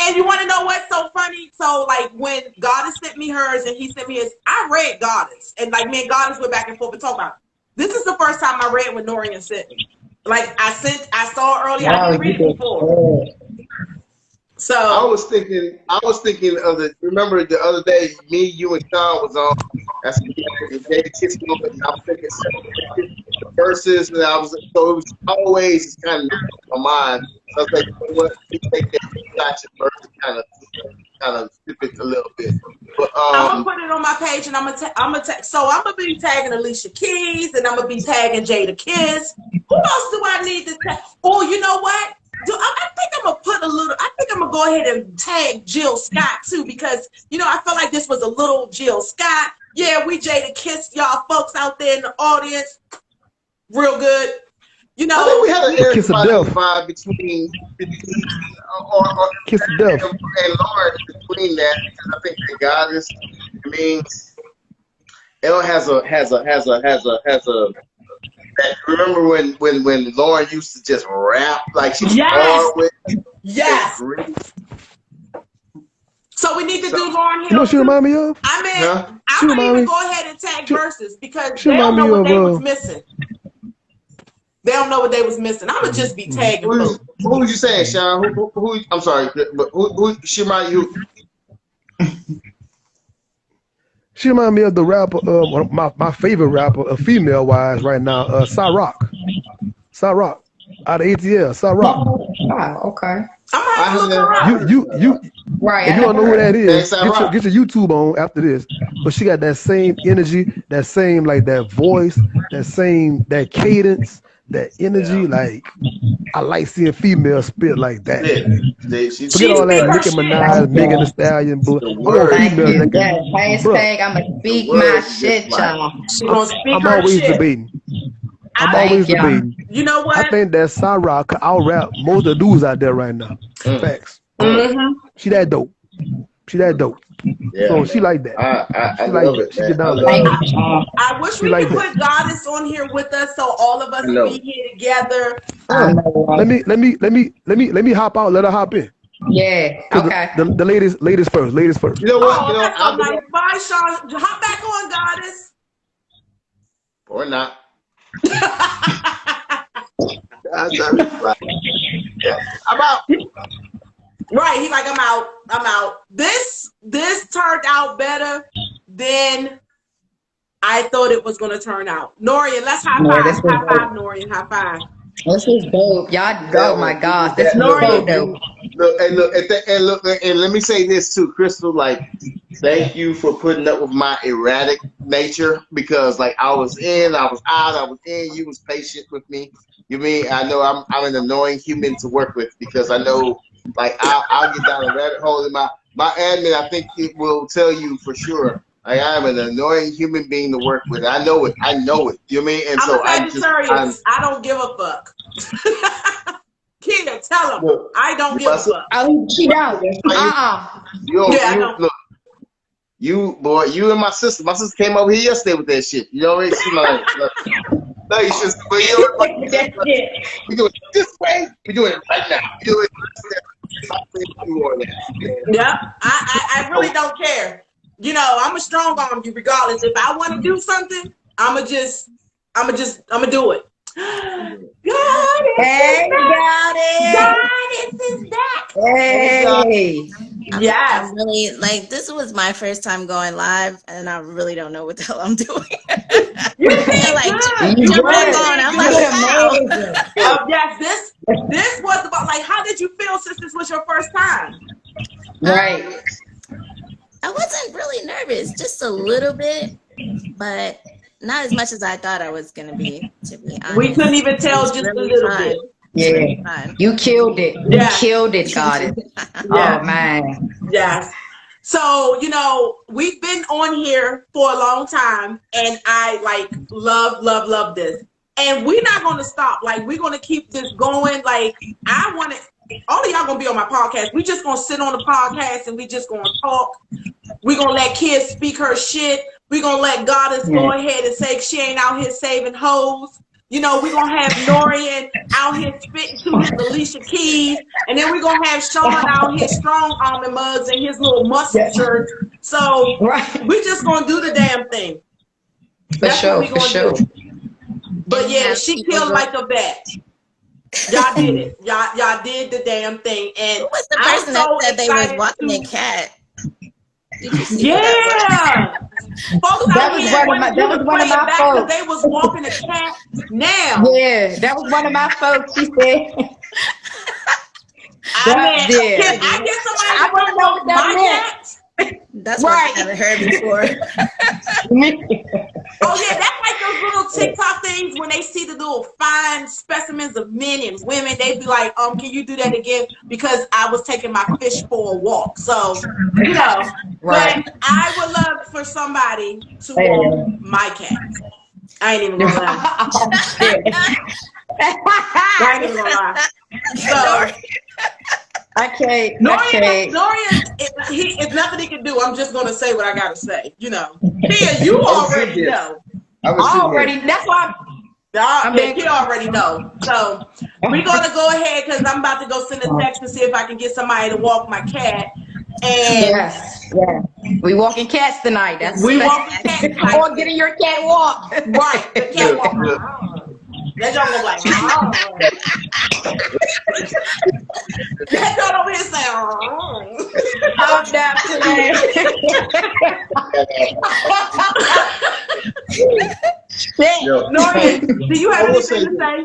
and you want to know what's so funny? So, like, when Goddess sent me hers and he sent me his, I read Goddess, and like me and Goddess went back and forth and talked about it. This is the first time I read what Norian sent me. Like I saw earlier. I didn't read it before. So I was thinking of the. Remember the other day, me, you, and Sean was on. That's Jada Kiss moment. I was thinking the verses, and I was so it was always kind of in my mind. So I was like, what? You take that gotcha verse, kind of skip it a little bit. But I'm gonna put it on my page, and I'm gonna be tagging Alicia Keys, and I'm gonna be tagging Jada Kiss. Who else do I need to tag? Oh, you know what? I think I'm gonna go ahead and tag Jill Scott too, because I felt like this was a little Jill Scott. Yeah, we Jada Kiss y'all folks out there in the audience, real good. I think we had an Eric vibe between Kiss of Death and Lauren between that. I think the Goddess means Elle has a. Remember when Lauren used to just rap like she's hard with? Yes. So we need to do Lauren Hill. You know what she remind me of? I mean, I'm gonna even go ahead and tag verses because they don't know what they was missing. They don't know what they was missing. I'm gonna just be tagging. Who was you saying, Sean? Who? I'm sorry, but who she remind you? She remind me of the rapper, my favorite rapper, female wise right now, Cyrock out of ATL, Cyrock. Wow, okay. I'm gonna gonna have to look her up. You Right. if you don't know who that is, Thanks, get your YouTube on after this. But she got that same energy, that same like that voice, that cadence, that energy. Like I like seeing females spit like that. Forget all that Nicki Minaj, Megan Thee Stallion, but I want females that can. I'ma speak my shit, y'all. She gonna speak I'm her always shit. debating. I'm always debating. You know what? I think that Sarah could out-rap most of the dudes out there right now. Facts. She that dope. Yeah. So she like that. I she like love that. it. She get down I like wish we could put Goddess on here with us so all of us can be here together. Let me hop out. Let her hop in. Yeah. Okay. The ladies first. You know what? Oh, that's so nice. Bye, Sean. Hop back on, Goddess. Or not. I'm out. Right, he's like, I'm out. This turned out better than I thought it was gonna turn out. Norian, let's high five, Norian, high five. This is dope. Y'all, oh my gosh, this is so dope. Look, and let me say this too, Crystal, like, thank you for putting up with my erratic nature, because like I was in, I was out, I was in, you was patient with me. You mean, I know I'm an annoying human to work with, because I know, like, I'll get down a rabbit hole in my admin. I think it will tell you for sure. Like, I am an annoying human being to work with. I know it. You know what I mean? And so I don't give a fuck. Kia, tell him. Look, I don't give a fuck. She don't. Look, you and my sister. My sister came over here yesterday with that shit. You know what I mean? No, you should. But you know what? We do it this way. We do it right now. We do it. Yeah, I really don't care. You know, I'm a strong arm you regardless. If I want to do something, I'ma do it. Hey, Goddess is back. Hey. Yeah. I'm really, like, this was my first time going live, and I really don't know what the hell I'm doing. You feel like jumping on. I'm like, wow. Yes, this was about, like, how did you feel since this was your first time? Right. I wasn't really nervous, just a little bit, but not as much as I thought I was gonna be, to be honest. We couldn't even tell just really a little bit. Yeah, you killed it. You killed it, Goddess. Oh man. Yes. So, you know, we've been on here for a long time, and I like love this. And we're not gonna stop. Like, we're gonna keep this going. Like, I want it. All of y'all gonna be on my podcast. We just gonna sit on the podcast and we just gonna talk. We're gonna let kids speak her shit. We're gonna let Goddess go ahead and say she ain't out here saving hoes. You know, we're gonna have Norian out here spitting to his Alicia Keys, and then we're gonna have Sean out here strong arming mugs and his little muscle shirt. So we're just gonna do the damn thing. That's what we're gonna do. But yeah, she killed like a bat. Y'all did it. Y'all did the damn thing. And who was the person that said they was walking a cat? Did you see that? Folks that was one of my folks. They was walking a cat. Now. Yeah, that was one of my folks. She said. I get somebody I don't know what that meant. That's what I haven't heard before. Oh yeah, that's like those little TikTok things when they see the little fine specimens of men and women. They be like, can you do that again? Because I was taking my fish for a walk. So, you know, but I would love for somebody to walk my cat. I ain't even gonna lie. I ain't even gonna lie. So, Norian, if nothing he can do, I'm just gonna say what I gotta say. You know, Kia, you already know. That's why you already know. So we're gonna go ahead because I'm about to go send a text to see if I can get somebody to walk my cat. And we walking cats tonight. We walking cats tonight. Or getting your cat walked. Right, the cat walk. That y'all look like, that y'all over here saying, I'm not playing. Norian, do you have anything to say?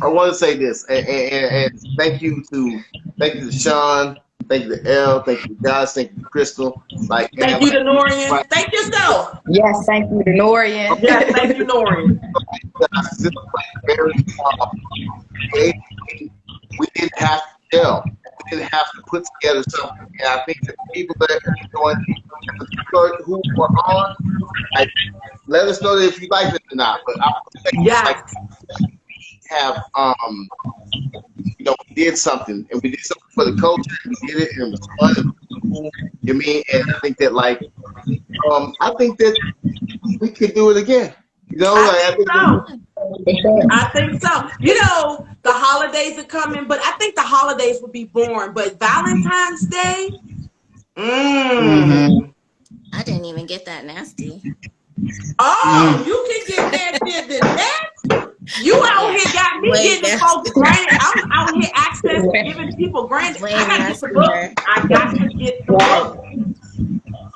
want to say this, and thank you to Sean, thank you to Elle, thank you to guys, thank you to Crystal. Like, thank you to Norian. Like, thank yourself. Yes, thank you to Norian. Yes, thank you, Norian. We didn't have to yell. We didn't have to put together something. And I think that people that are doing, who are on, like, let us know that if you like it or not. But I would say, like, have you know, we did something, and we did something for the culture. And we did it, and it was fun. It was cool. You mean? And I think that, like, I think that we could do it again. You know, I think so. You know, the holidays are coming, but I think the holidays would be boring. But Valentine's Day, I didn't even get that nasty. Oh, you can get nastier than that. You out here got me getting folks granted. I'm out here giving people granted. I got to get the book. I got to get the book.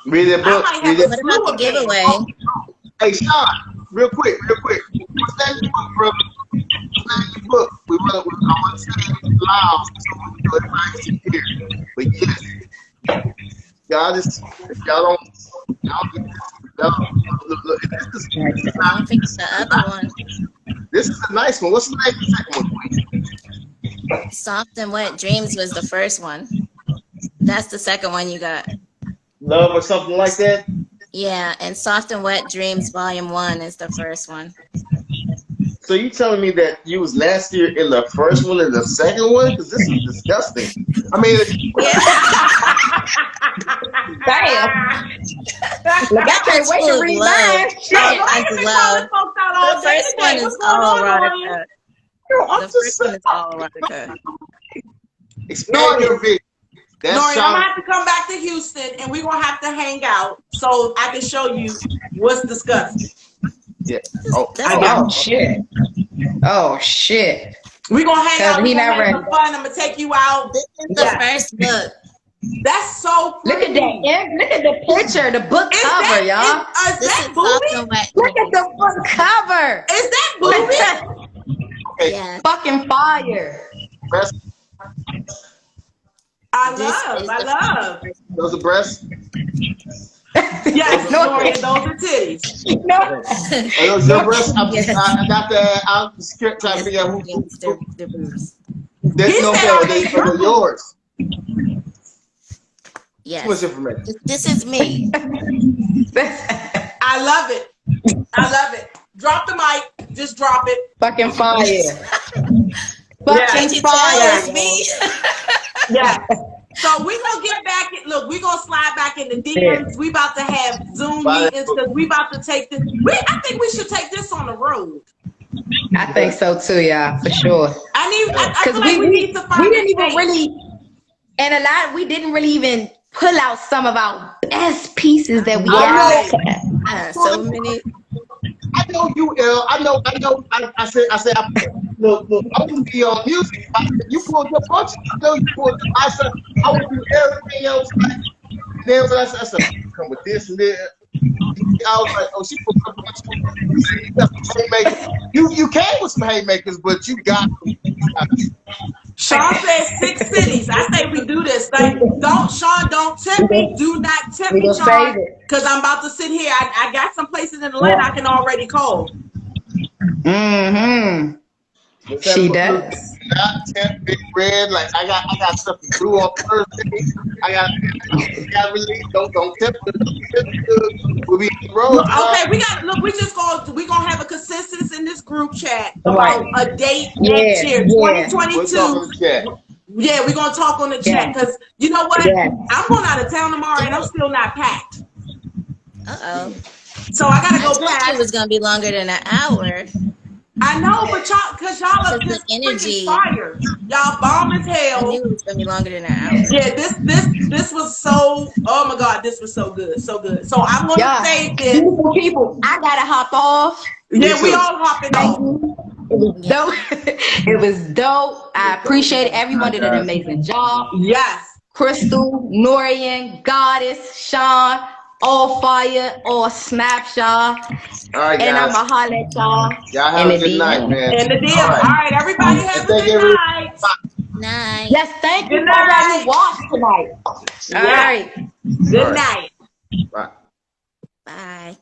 Read that book. What about the giveaway? Hey, Sean, real quick. What's that book, bro? What's that book? I want to say it loud so everybody can hear. But yes, y'all don't get this. I don't think it's the other one. This is a nice one. What's the name of the second one? Soft and Wet Dreams was the first one. That's the second one you got. Love or something like that? Yeah, and Soft and Wet Dreams Volume 1 is the first one. So you telling me that you was nastier in the first one and the second one? Because this is disgusting. I mean, damn. Look, I can't wait to read mine. Love. The first one is all erotica. The first one is all erotica. Expand your vision. Norian, I'm gonna have to come back to Houston, and we're gonna have to hang out so I can show you what's disgusting. Yeah. Oh shit. Oh shit. We're gonna hang out. We're gonna have some fun. I'm gonna take you out. This is the first book. That's so pretty. Look at that. Yeah. Look at the picture, the book cover, y'all. Is that booby? Look at the book cover. Is that booby? Yeah. Fucking fire. I love. Those are breasts? Yes, Norian, those are titties. No. Are those your breasts? I got that. I'm just trying to figure out who. They're boobs. They're yours. Yes. Too much information. This is me. I love it. Drop the mic. Just drop it. Fucking fire. Fucking fire. It's me. Yeah. So we're going to get back. Look, we're going to slide back in the DMs. We about to have Zoom meetings because we about to take this. I think we should take this on the road. I think so too, y'all, for sure. I feel like we need to find we didn't even really, and we didn't really even pull out some of our best pieces that we got. So many. I know you, Elle. I said, look, I wouldn't be on music. You pulled your punch. I know you pulled. I said, I would do everything else. Then I said, come with this and that. I was like, oh, she pulled her punch. You came with some haymakers, but you got them. Sean said 6 cities. I say we do this thing. Sean, don't tempt me. Do not tempt me, Sean. Because I'm about to sit here. I got some places in Atlanta I can already call. Mm-hmm. She does. Not tempt Big Red. Like I got stuff to do on Thursday. I got release. Don't tempt me. We'll be on the road. Okay, we're gonna have a consensus in this group chat about a date next year, 2022. Yeah, we're gonna talk on the chat because you know what? I'm going out of town tomorrow and I'm still not packed. So I gotta go pack. It was gonna be longer than an hour. I know, but y'all are just energy. Fire. Y'all bomb as hell. I knew it was gonna be longer than an hour. Yeah, this was so. Oh my God, this was so good, so good. So I'm gonna say this. Beautiful people, I gotta hop off. Yeah, we all hopping off. It was dope. It was dope. I appreciate it. Everyone did an amazing job. Yes. Crystal, Norian, Goddess, Sean. All fire, all snaps, y'all. All right, guys. And I'ma holler at y'all. Y'all have a good night, man. In the DM. All right, everybody. Thank good everyone. night. Night. Yes, thank you Good for letting night. me watch tonight. All right. Good night. Bye. Bye.